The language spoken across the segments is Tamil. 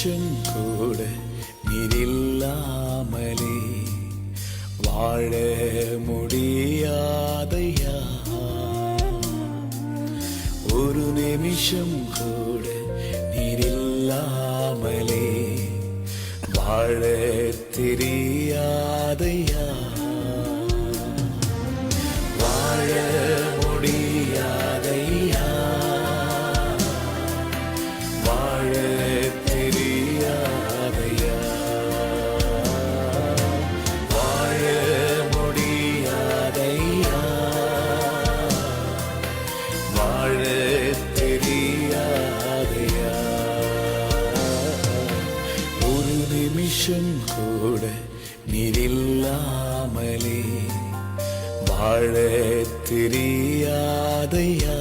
நிமிஷம் கூட நீரில்லாமலே வாழ முடியாதையா. ஒரு நிமிஷம் கூட நீரில்லாமலே வாழ தெரியாதையா. வாழ முடியாதையா, வாழ தெரியாதையா. வாழ முடியாதையா, வாழ தெரியாதையா. ஒரு நிமிஷம் கூட நீரில்லாமலே வாழ தெரியாதையா.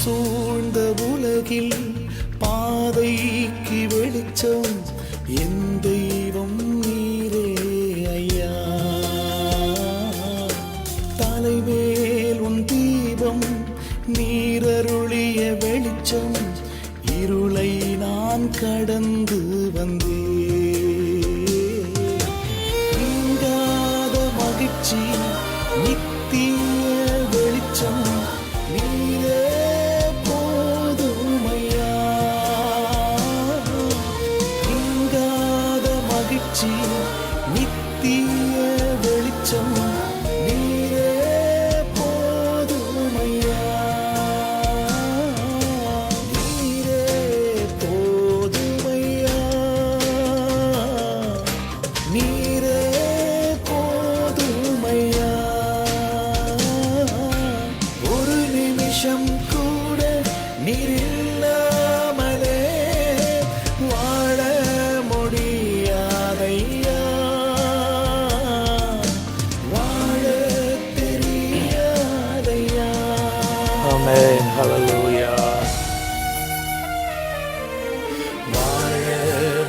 சூழ்ந்த உலகில் பாதைக்கு வெளிச்சம் என் தெய்வம் நீரே ஐயா. தலைமேல் உன் தீபம் நீரருளிய வெளிச்சம் இருளை நான் கடந்து வந்தேன். நீங்காத மகிழ்ச்சி நித்திய வெளிச்சம் நீரே நித்திய வெளிச்சம் நீரே போதுமையா. நீரே போதுமையா, நீரே போதுமையா. ஒரு நிமிஷம் கூட நீரில்லாமலே வாழ முடியாதையா. Amen. Hallelujah. வாழ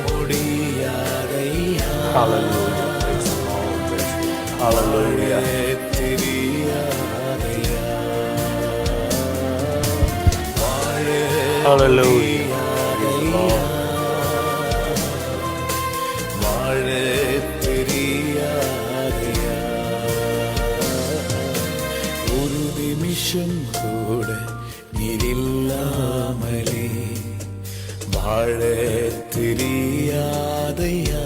முடியாதையா. Hallelujah. Praise the Lord. Praise the Lord. Hallelujah. தெரியாதையா. வாழ Hallelujah. Praise the Lord. வாழ தெரியாதையா. ஒரு நிமிஷம் கூட நீரில்லாமலே வாழ தெரியாதையா.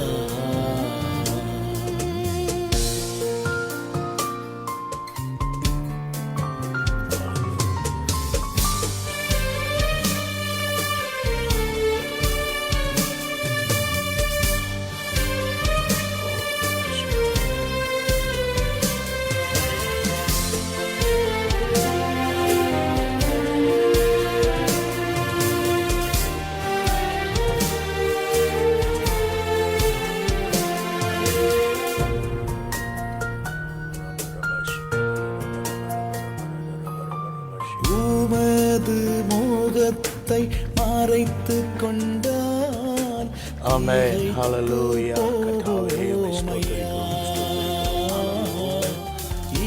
உமது முகத்தை மறைத்துக் கொண்டால் Amen. Hallelujah.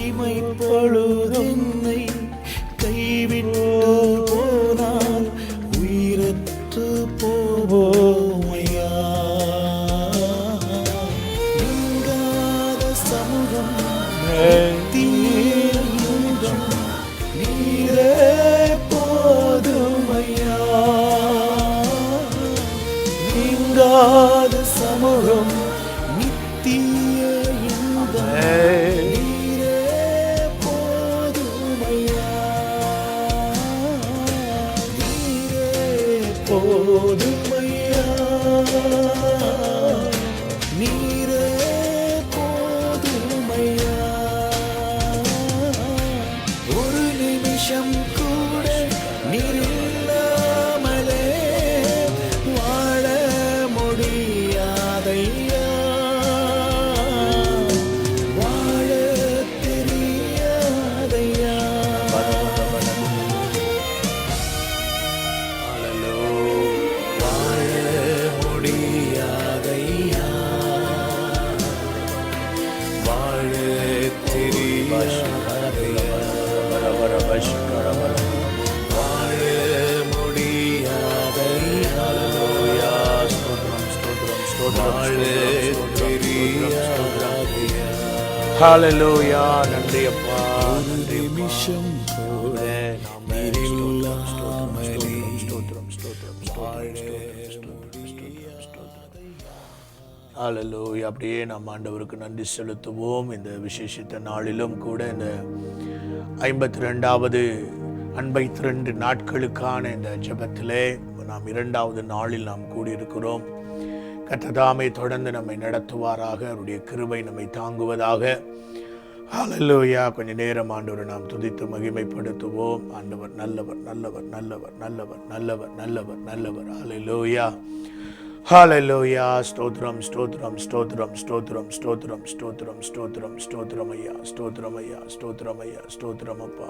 இமை பொழுதென்னை கைவிட்டு போனால் உயிரற்று போவோமையா. நீங்காத சமூகம் தீர்ந்தம் நீரே போதுமையா. நீங்காத சமூகம் நித்திய இன்பம் நீரே போதுமையா. நீரே போதுமையா. ஹல்லேலூயா. நன்றி அப்பா, நன்றி நிமிஷம் கூட ஹல்லேலூயா. அப்படியே நாம் ஆண்டவருக்கு நன்றி செலுத்துவோம். இந்த விசேஷித்த நாளிலும் கூட இந்த 52வது 52 நாட்களுக்கான இந்த ஜெபத்திலே நாம் 2வது நாளில் நாம் கூடியிருக்கிறோம். கர்த்தர் தொடர்ந்து நம்மை நடத்துவாராக, அவருடைய கிருபை நம்மை தாங்குவதாக. ஹல்லேலூயா. கொஞ்ச நேரம் ஆண்டவரை நாம் துதித்து மகிமைப்படுத்துவோம். ஆண்டவர் நல்லவர், நல்லவர், நல்லவர், நல்லவர், நல்லவர், நல்லவர், நல்லவர். ஹல்லேலூயா, ஹல்லேலூயா. ஸ்தோத்திரம், ஸ்தோத்திரம், ஸ்தோத்திரம், ஸ்தோத்திரம், ஸ்தோத்திரம், ஸ்தோத்திரம், ஸ்தோத்திரம், ஸ்தோத்திரம் ஐயா, ஸ்தோத்திரம் ஐயா, ஸ்தோத்திரம் ஐயா, ஸ்தோத்திரம் அப்பா,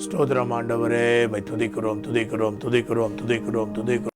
ஸ்தோத்திரம் ஆண்டவரே. மை துதிக்கிறோம், துதிக்கிறோம், துதிக்கிறோம், துதிக்கிறோம், துதிக்கிறோம்.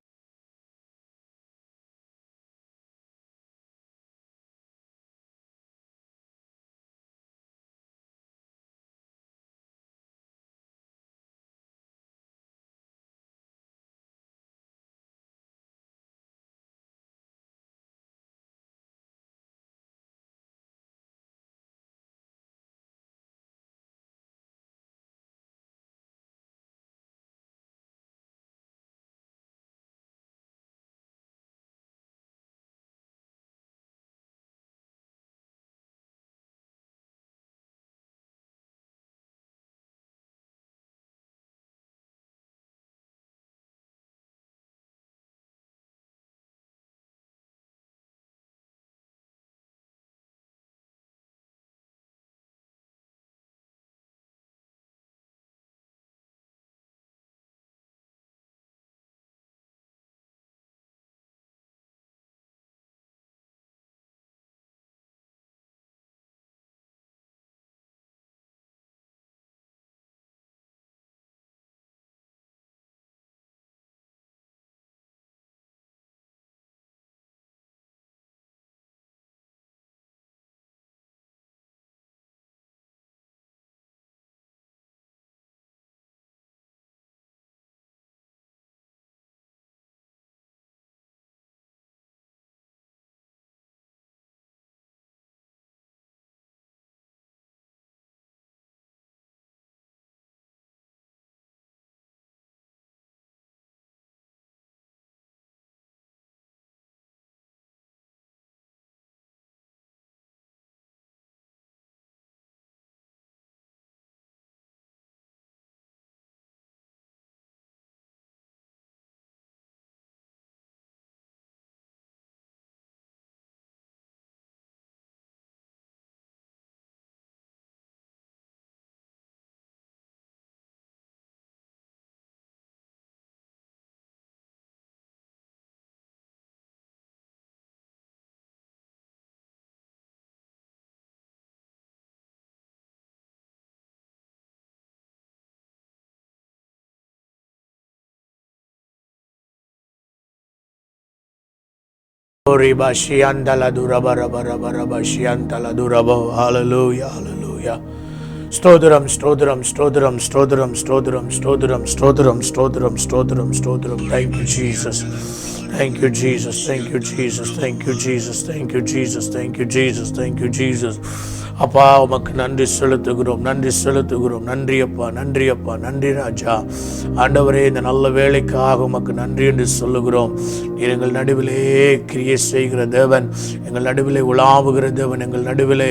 Hallelujah, hallelujah. Stodram, stodram, stodram, stodram, stodram, stodram, stodram, stodram, stodram, stodram. Thank you, Jesus. Thank you, Jesus. Thank you, Jesus. Thank you, Jesus. Thank you, Jesus. Thank you, Jesus. Thank you, Jesus. அப்பா உமக்கு நன்றி செலுத்துகிறோம், நன்றி செலுத்துகிறோம். நன்றி அப்பா, நன்றி அப்பா, நன்றி ராஜா. ஆண்டவரே, இந்த நல்ல வேலைக்காக உமக்கு நன்றி என்று சொல்லுகிறோம். நீர் எங்கள் நடுவிலே கிரியை செய்கிற தேவன், எங்கள் நடுவிலே உலாவுகிற தேவன், எங்கள் நடுவிலே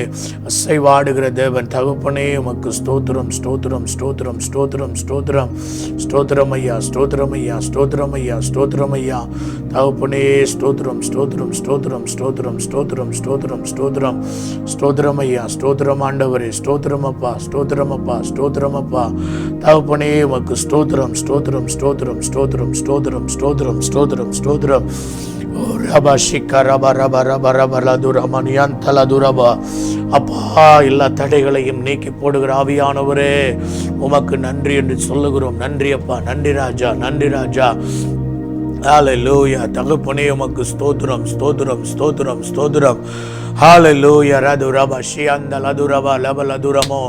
அசைவாடுகிற தேவன். தகப்பனே உமக்கு ஸ்தோத்திரம், ஸ்தோத்திரம், ஸ்தோத்திரம், ஸ்தோத்திரம், ஸ்தோத்திரம், ஸ்தோத்திரம் ஐயா, ஸ்தோத்திரம் ஐயா, ஸ்தோத்திரம் ஐயா, ஸ்தோத்திரம் ஐயா. தகப்பனே ஸ்தோத்திரம், ஸ்தோத்திரம், ஸ்தோத்திரம், ஸ்தோத்திரம், ஸ்தோத்திரம், ஸ்தோத்திரம், ஸ்தோத்திரம், ஸ்தோத்திரம் ஐயா, ஸ்தோத்திரம் ஆண்டவரே, ஸ்தோத்திரம் அப்பா, ஸ்தோத்திரம் அப்பா, ஸ்தோத்திரம் அப்பா. தகப்பனே உமக்கு ஸ்தோத்திரம், ஸ்தோத்திரம், ஸ்தோத்திரம், ஸ்தோத்திரம், ஸ்தோத்திரம், ஸ்தோத்திரம், ஸ்தோத்திரம், ஸ்தோத்திரம். அப்பா, எல்லா தடைகளையும் நீக்கி போடுகிற ஆவியானவரே உமக்கு நன்றி என்று சொல்லுகிறோம். நன்றி அப்பா, நன்றி ராஜா, நன்றி ராஜா. ஹல்லேலூயா. தகப்பனே உமக்கு ஸ்தோத்திரம், ஸ்தோத்திரம், ஸ்தோத்திரம், ஸ்தோத்திரம். ஹalleluya ரதுரபா ஷியந்த லதுரபா லபலதுரமோ.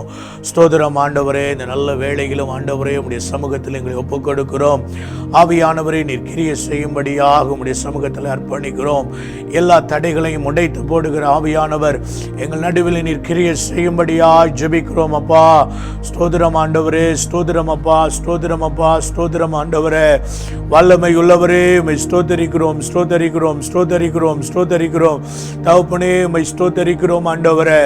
ஸ்தோத்திரம் ஆண்டவரே. இந்த நல்ல வேளையிலும் ஆண்டவரே உம்முடைய சமூகத்தில் எங்களை ஒப்புக் கொடுக்கிறோம். ஆவியானவரே நீர் கிரியை செய்யும்படியாக உம்முடைய சமூகத்தில் அர்ப்பணிக்கிறோம். எல்லா தடைகளையும் உடைத்து போடுகிற ஆவியானவர் எங்கள் நடுவில் நீர் கிரியை செய்யும்படியாக ஜெபிக்கிறோம் அப்பா. ஸ்தோத்திரம் ஆண்டவரே. ஸ்தோத்திரம் அப்பா. ஸ்தோத்திரம் அப்பா. ஸ்தோத்திரம் ஆண்டவரே. வல்லமை உள்ளவரே உம்மை ஸ்தோத்தரிக்கிறோம். ஸ்தோத்தரிக்கிறோம். ஸ்தோத்தரிக்கிறோம். ஸ்தோத்தரிக்கிறோம் தகப்பனே. உம்மை ஸ்தோத்தரிக்கிறோம் ஆண்டவரே.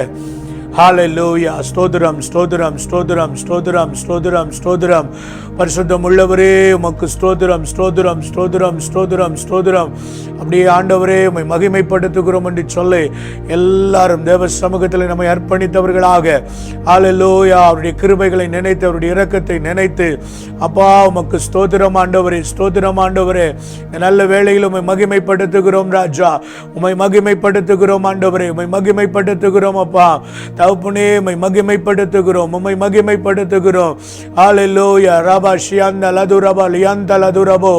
ஹalleluya. ஸ்தோத்திரம் ஸ்தோத்திரம் ஸ்தோத்திரம் ஸ்தோத்திரம் ஸ்தோத்திரம் ஸ்தோத்திரம். பரிசுத்தம் உள்ளவரே உமக்கு ஸ்தோத்திரம் ஸ்தோத்திரம் ஸ்தோத்திரம் ஸ்தோத்திரம் ஸ்தோத்திரம். அப்படியே ஆண்டவரே உம்மை மகிமைப்படுத்துகிறோம் என்று சொல்லி எல்லாரும் தேவ சமூகத்தில் நம்மை அர்ப்பணித்தவர்களாக ஹalleluya அவருடைய கிருபைகளை நினைத்து அவருடைய இரக்கத்தை நினைத்து அப்பா உமக்கு ஸ்தோத்திரம் ஆண்டவரே. ஸ்தோத்திரம் ஆண்டவரே. நல்ல வேளையில் உம்மை மகிமைப்படுத்துகிறோம் ராஜா. உம்மை மகிமைப்படுத்துகிறோம் ஆண்டவரே. உம்மை மகிமைப்படுத்துகிறோம் அப்பா. தகப்பனே உம்மை மகிமைப்படுத்துகிறோம். உம்மை மகிமைப்படுத்துகிறோம். ஹalleluya. ரபா ஷியந்த லதுரபா லியந்த லதுரபோ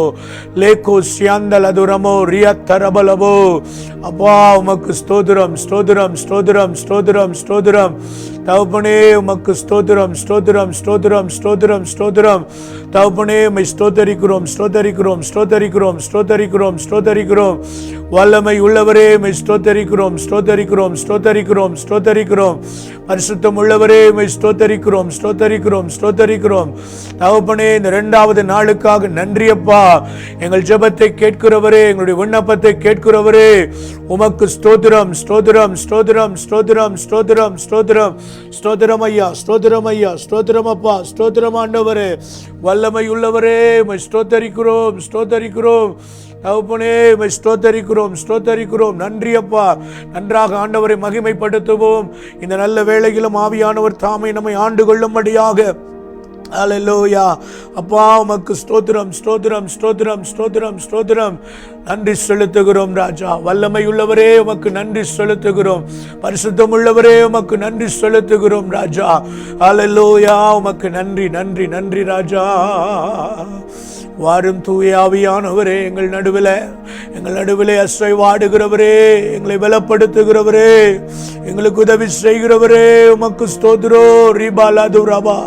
லேகோ ஷியந்த லதுரமோ ரியத்தரபலபோ. அப்பா உமக்கு ஸ்தோத்திரம் ஸ்தோத்திரம் ஸ்தோத்திரம் ஸ்தோத்திரம் ஸ்தோத்திரம். தகப்பனே உமக்கு ஸ்தோத்திரம் ஸ்தோத்திரம் ஸ்தோத்திரம் ஸ்தோத்திரம் ஸ்தோத்திரம். தகப்பனே உம்மை ஸ்தோத்தரிக்கிறோம் ஸ்தோத்தரிக்கிறோம் ஸ்தோத்தரிக்கிறோம் ஸ்தோத்தரிக்கிறோம் ஸ்தோத்தரிக்கிறோம். வல்லமை உள்ளவரே உம்மை ஸ்தோத்தரிக்கிறோம் ஸ்தோத்தரிக்கிறோம் ஸ்தோத்தரிக்கிறோம் ஸ்தோத்தரிக்கிறோம். பரிசுத்தம் உள்ளவரே உம்மை ஸ்தோத்தரிக்கிறோம் ஸ்தோத்தரிக்கிறோம் ஸ்தோத்தரிக்கிறோம். தகப்பனே இந்த இரண்டாவது நாளுக்காக நன்றியப்பா. எங்கள் ஜெபத்தை கேட்கிறவரே எங்களுடைய விண்ணப்பத்தை கேட்கிறவரே உமக்கு ஸ்தோத்திரம் ஸ்தோத்திரம் ஸ்தோத்திரம் ஸ்தோத்திரம் ஸ்தோத்திரம் ஸ்தோத்திரம் ஸ்தோத்திரம் ஐயா. ஸ்தோத்திரம் ஐயா. ஸ்தோத்திரம் அப்பா. ஸ்தோத்திரம் ஆண்டவரே. வல்லமை உள்ளவரே உம்மை ஸ்தோத்தரிக்கிறோம் ஸ்தோத்தரிக்கிறோம். தகப்பனே உம்மை ஸ்தோத்தரிக்கிறோம் ஸ்தோத்தரிக்கிறோம். நன்றி அப்பா. நன்றாக ஆண்டவரை மகிமைப்படுத்துவோம். இந்த நல்ல வேளையிலும் ஆவியானவர் தாமே நம்மை ஆண்டு கொள்ளும்படியாக ஹalleluya. அப்பா உமக்கு ஸ்தோத்திரம் ஸ்தோத்திரம் ஸ்தோத்திரம் ஸ்தோத்திரம் ஸ்தோத்திரம். நன்றி செலுத்துகிறோம் ராஜா. வல்லமை உள்ளவரே உமக்கு நன்றி செலுத்துகிறோம். பரிசுத்தம் உள்ளவரே உமக்கு நன்றி செலுத்துகிறோம் ராஜா. ஹalleluya. உமக்கு நன்றி நன்றி நன்றி ராஜா. வாரும் தூய ஆவியானவரே எங்கள் நடுவிலே அசைவாடுகிறவரே எங்களை பலப்படுத்துகிறவரே எங்களுக்கு உதவி செய்கிறவரே உமக்கு ஸ்தோத்திரோ. ரிபாலதுரபா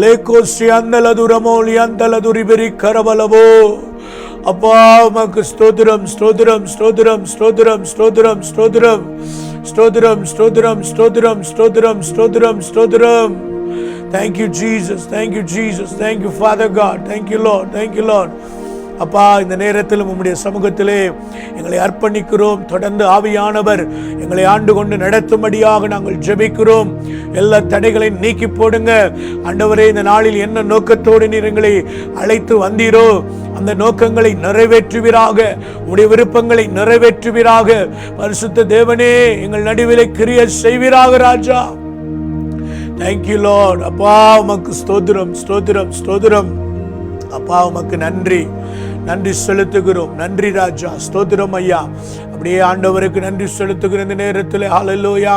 லேகோ சியந்தலதுரமோ லியந்தலதுரிபெரி கரபலவோ. அப்பா உமக்கு ஸ்தோத்திரம் ஸ்தோத்திரம் ஸ்தோத்திரம் ஸ்தோத்திரம் ஸ்தோத்திரம் ஸ்தோத்திரம் ஸ்தோத்திரம் ஸ்தோத்திரம் ஸ்தோத்திரம் ஸ்தோத்திரம் ஸ்தோத்திரம் ஸ்தோத்திரம். Thank you Jesus. Thank you Jesus. Thank you Father God. Thank you Lord. Thank you Lord. அப்பா இந்த நேரத்தில் உம்முடைய சமூகத்திலே எங்களை அர்ப்பணிக்கிறோம். தொடர்ந்து ஆவியானவர் எங்களை ஆண்டு கொண்டு நடத்தும்படியாக நாங்கள் ஜெபிக்கிறோம். எல்லா தடைகளை நீக்கி போடுங்க ஆண்டவரே. இந்த நாளில் என்ன நோக்கத்தோடு நீர் எங்களை அழைத்து வந்தீரோ அந்த நோக்கங்களை நிறைவேற்றுவீராக. உடைய விருப்பங்களை நிறைவேற்றுவீராக. பரிசுத்த தேவனே எங்கள் நடுவிலே கிரியை செய்வீராக ராஜா. Thank you Lord. அப்பா உமக்கு ஸ்தோத்திரம் ஸ்தோத்திரம் ஸ்தோத்திரம். அப்பா உமக்கு நன்றி நன்றி செலுத்துகிறோம். நன்றி ராஜா. ஸ்தோத்திரம் ஐயா. அப்படியே ஆண்டவருக்கு நன்றி செலுத்துகிற இந்த நேரத்தில் ஹalleluya.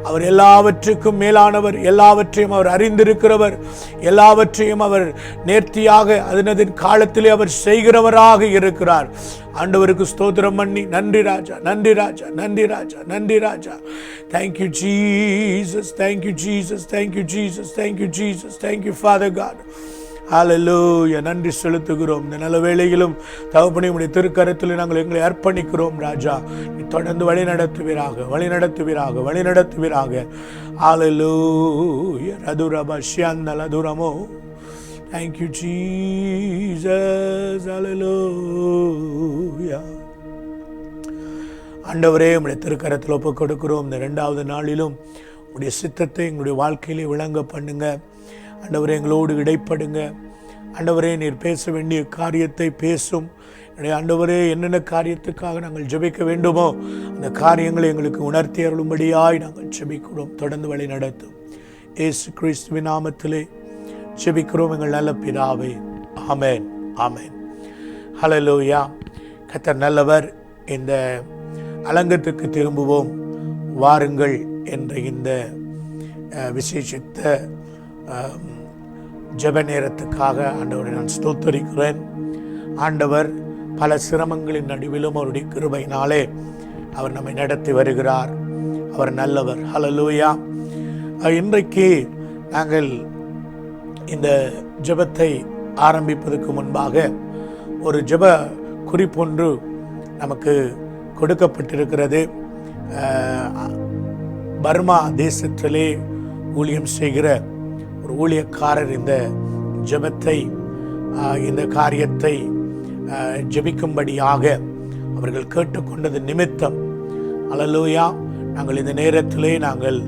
அவர் எல்லாவற்றுக்கும் மேலானவர். எல்லாவற்றையும் அவர் அறிந்திருக்கிறவர். எல்லாவற்றையும் அவர் நேர்த்தியாக அதனதின் காலத்திலே அவர் செய்கிறவராக இருக்கிறார். ஆண்டவருக்கு ஸ்தோத்திரம் பண்ணி நன்றி ராஜா நன்றி ராஜா நன்றி ராஜா நன்றி ராஜா. Thank you Jesus. Thank you Jesus. Thank you Jesus. Thank you Jesus. Thank you Father God. ஹalleluya. நன்றி செலுத்துகிறோம். இந்த நல்ல வேளையிலும் தகப்பனே உம்முடைய திருக்கரத்தில் நாங்கள் எங்களை அர்ப்பணிக்கிறோம் ராஜா. தொடர்ந்து வழி நடத்துவீராக வழி நடத்துவீராக வழி நடத்துவீராக. ஹalleluya. ரதுரபா ஷியந்த லதுரமோ. Thank you Jesus. Hallelujah. ஆண்டவரே உம்முடைய திருக்கரத்தில் ஒப்புக் கொடுக்கிறோம். இந்த இரண்டாவது நாளிலும் உம்முடைய சித்தத்தை எங்களுடைய வாழ்க்கையிலே விளங்க பண்ணுங்க ஆண்டவரே. எங்களோடு இடைப்படுங்க ஆண்டவரே. நீர் பேச வேண்டிய காரியத்தை பேசும் ஆண்டவரே. என்னென்ன காரியத்துக்காக நாங்கள் ஜெபிக்க வேண்டுமோ அந்த காரியங்களை எங்களுக்கு உணர்த்தி அருளும்படியாய் நாங்கள் ஜெபிக்கிறோம். தொடர்ந்து வழி நடத்தும் இயேசு கிறிஸ்துவின் நாமத்திலே ஜெபிக்கிறோம் எங்கள் நல்ல பிதாவே. ஆமென் ஆமென். ஹல்லேலூயா. கர்த்தர் நல்லவர். இந்த அலங்கத்துக்கு திரும்புவோம் வாருங்கள் என்ற இந்த விசேஷித்த ஜெப நேரத்துக்காக ஆண்டவரை நான் ஸ்தோத்தரிக்கிறேன். ஆண்டவர் பல சிரமங்களின் நடுவிலும் அவருடைய கிருபையினாலே அவர் நம்மை நடத்தி வருகிறார். அவர் நல்லவர். ஹல்லேலூயா. இன்றைக்கு நாங்கள் இந்த ஜெபத்தை ஆரம்பிப்பதற்கு முன்பாக ஒரு ஜெப குறிப்பொன்று நமக்கு கொடுக்கப்பட்டிருக்கிறது. பர்மா தேசத்திலே ஊழியம் செய்கிற ஒரு ஊழியக்காரர் இந்த ஜெபத்தை, இந்த காரியத்தை ஜெபிக்கும்படியாக அவர்கள் கேட்டுக்கொண்டது நிமித்தம், அல்லேலூயா, நாங்கள் இந்த நேரத்திலே நாங்கள்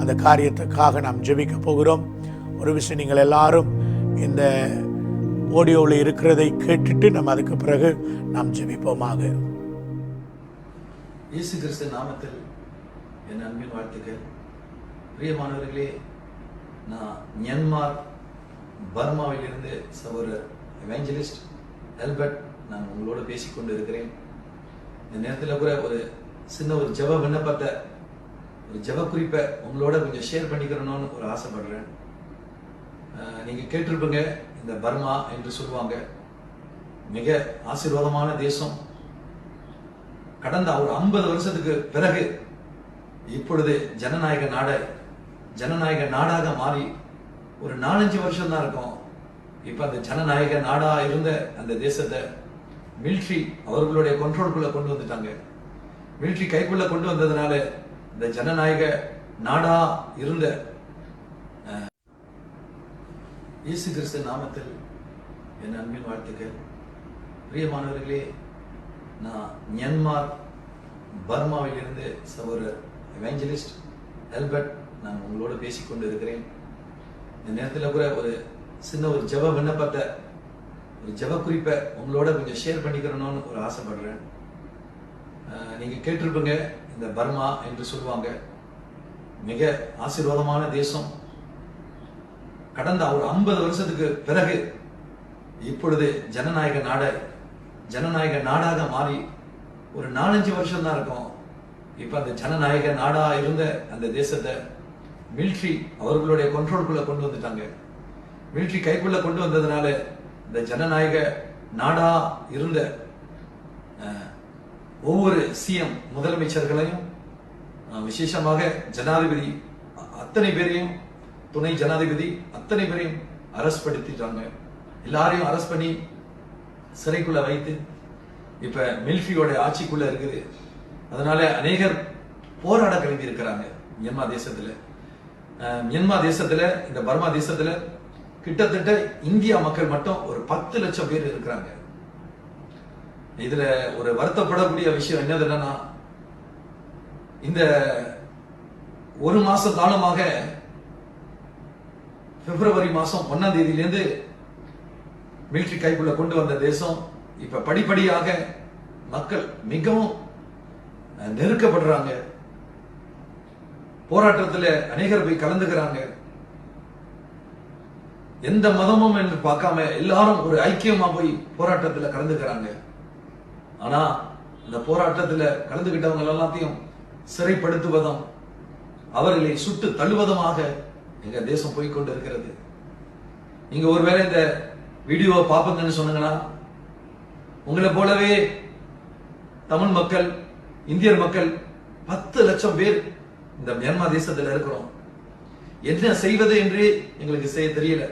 அந்த காரியத்துக்காக நாம் ஜெபிக்க போகிறோம். ஒரு விஷயம், நீங்கள் எல்லாரும் இந்த ஆடியோவில் இருக்கிறதை கேட்டுட்டு நம்ம அதுக்கு பிறகு நாம் ஜெபிப்போமாக. இயேசு கிறிஸ்து நாமத்தில் என் அன்பின் வாழ்த்துக்கள். பிரியமானவர்களே, நான் மியான்மர் பர்மாவிலிருந்து சகோதரர் எவாஞ்சலிஸ்ட் ஆல்பர்ட் நான் உங்களோட பேசிக்கொண்டு இருக்கிறேன். இந்த நேரத்தில் கூட ஒரு சின்ன ஒரு ஜெப விண்ணப்பத்தை, ஒரு ஜெப குறிப்பை உங்களோட கொஞ்சம் ஷேர் பண்ணிக்கிறணும்னு ஒரு ஆசைப்படுறேன். நீங்கள் கேட்டிருப்பீங்க, இந்த பர்மா என்று சொல்லுவாங்க, மிக ஆசீர்வாதமான தேசம். கடந்த ஒரு 50 வருஷத்துக்கு பிறகு இப்பொழுது ஜனநாயக நாடாக மாறி ஒரு 4-5 வருஷம் தான் இருக்கும். இப்ப அந்த ஜனநாயக நாடா இருந்த அந்த தேசத்தை மிலிட்ரி அவர்களுடைய கண்ட்ரோலுக்குள்ள கொண்டு வந்துட்டாங்க. மிலிட்ரி கைக்குள்ள கொண்டு வந்ததுனால இந்த ஜனநாயக நாடா இருந்த இயேசு கிறிஸ்து நாமத்தில் என் அன்பின் வாழ்த்துக்கள். பிரியமானவர்களே, நான் மியான்மர் பர்மாவிலிருந்து சகோதரர் எவாஞ்சலிஸ்ட் ஆல்பர்ட் நான் உங்களோட பேசிக்கொண்டு இருக்கிறேன். இந்த நேரத்தில் கூட ஒரு சின்ன ஒரு ஜெப விண்ணப்பத்தை, ஒரு ஜெப குறிப்பை உங்களோட கொஞ்சம் ஷேர் பண்ணிக்கிறணும்னு ஒரு ஆசைப்படுறேன். நீங்க கேட்டிருப்பீங்க, இந்த பர்மா என்று சொல்லுவாங்க, மிக ஆசீர்வாதமான தேசம். கடந்த ஒரு 50 வருஷத்துக்கு பிறகு இப்பொழுது ஜனநாயக நாடாக மாறி ஒரு 4-5 வருஷம் தான் இருக்கும். இப்ப அந்த ஜனநாயக நாடா இருந்த அந்த தேசத்தை மிலிட்ரி அவர்களுடைய கண்ட்ரோலுக்குள்ள கொண்டு வந்துட்டாங்க. மிலிட்ரி கைக்குள்ள கொண்டு வந்ததுனால இந்த ஜனநாயக நாடா இருந்த ஒவ்வொரு சிஎம் முதலமைச்சர்களையும், விசேஷமாக ஜனாதிபதி அத்தனை பேரையும், துணை ஜனாதிபதி அத்தனை பேரையும் அரெஸ்ட் படுத்திட்டாங்க. எல்லாரையும் அரெஸ்ட் பண்ணி சிறைக்குள்ள வைத்து இப்ப மிலிட்ரியோட ஆட்சிக்குள்ள இருக்குது. அதனால அநேகர் போராட கிளம்பி இருக்கிறாங்க. மியான்மர் தேசத்துல இந்த பர்மா தேசத்துல கிட்டத்தட்ட இந்தியா மக்கள் மட்டும் ஒரு 10 லட்சம் பேர் இருக்கிறாங்க. இதுல ஒரு வருத்தப்படக்கூடிய விஷயம் என்னதுன்னா, இந்த ஒரு மாச காலமாக பிப்ரவரி மாசம் 1ஆம் தேதியிலிருந்து மிலிட்ரி கைக்குள்ள கொண்டு வந்த தேசம் இப்ப படிப்படியாக மக்கள் மிகவும் நெருக்கப்படுறாங்க. போராட்டத்தில் அநேகர் போய் கலந்துக்கிறாங்க. எந்த மதமும் என்று பார்க்காம எல்லாரும் ஒரு ஐக்கியமா போய் போராட்டத்தில் கலந்துக்கிறாங்க. ஆனா இந்த போராட்டத்தில் கலந்துகிட்டவங்க எல்லாத்தையும் சிறைப்படுத்துவதும் அவர்களை சுட்டு தள்ளுவதுமாக எங்க தேசம் போய்கொண்டு இருக்கிறது. நீங்க ஒருவேளை இந்த வீடியோவை பார்ப்பீங்கன்னு சொன்னீங்கன்னா, உங்களை போலவே தமிழ் மக்கள், இந்தியர் மக்கள் 10 லட்சம் பேர் இந்த மியான்மர் தேசத்துல இருக்கிறோம். என்ன செய்வது என்று எங்களுக்கு செய்ய தெரியல.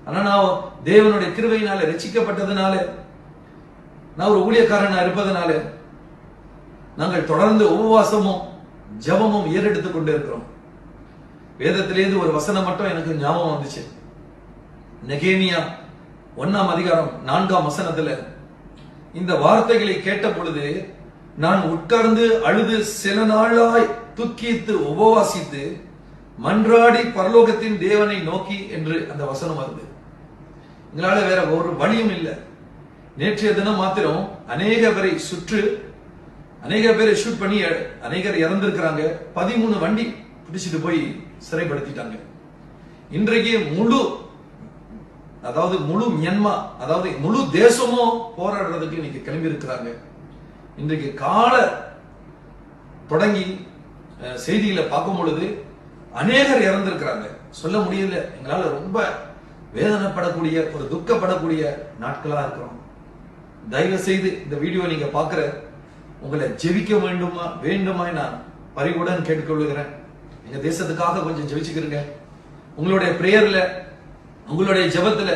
ஆனா நான் தேவனுடைய கிருபையினால ரட்சிக்கப்பட்டதுனால, நான் ஒரு ஊழியக்காரனா இருப்பதனால நாங்கள் தொடர்ந்து உபவாசமும் ஜெபமும் ஏறெடுத்துக் கொண்டு இருக்கிறோம். வேதத்திலேருந்து ஒரு வசனம் மட்டும் எனக்கு ஞாபகம் வந்துச்சு. நெகேமியா 1ஆம் அதிகாரம் 4ஆம் வசனத்துல, இந்த வார்த்தைகளை கேட்ட பொழுது நான் உட்கார்ந்து அழுது சில நாளாய் துக்கித்து உபவாசித்து மன்றாடி பரலோகத்தின் தேவனை நோக்கி என்று அந்த வசனம் வருது. எங்களால வேற ஒரு வழியும் இல்லை. நேற்றைய தினம் மாத்திரம் அநேக பேரை ஷூட் பண்ணி அநேகர் இறந்திருக்கிறாங்க. 13 வண்டி பிடிச்சிட்டு போய் சிறைப்படுத்திட்டாங்க. இன்றைக்கு முழு மியான்மர், அதாவது முழு தேசமும் போராடுறதுக்கு இன்னைக்கு கிளம்பி இருக்கிறாங்க. இன்றைக்கு கால தொடங்கி செய்திகளை பார்க்கும் பொழுது அநேகர் இறந்திருக்கிறாங்க. சொல்ல முடியல. எங்களால ரொம்ப வேதனைப்படக்கூடிய, ஒரு துக்கப்படக்கூடிய நாட்களா இருக்கிறோம். தயவு செய்து இந்த வீடியோ நீங்க பாக்குற உங்களை ஜெபிக்க வேண்டுமா நான் பரிவுடன் கேட்டுக்கொள்ளுகிறேன். எங்க தேசத்துக்காக கொஞ்சம் ஜெபிச்சுக்கிறீங்க. உங்களுடைய பிரேயர்ல, உங்களுடைய ஜெபத்துல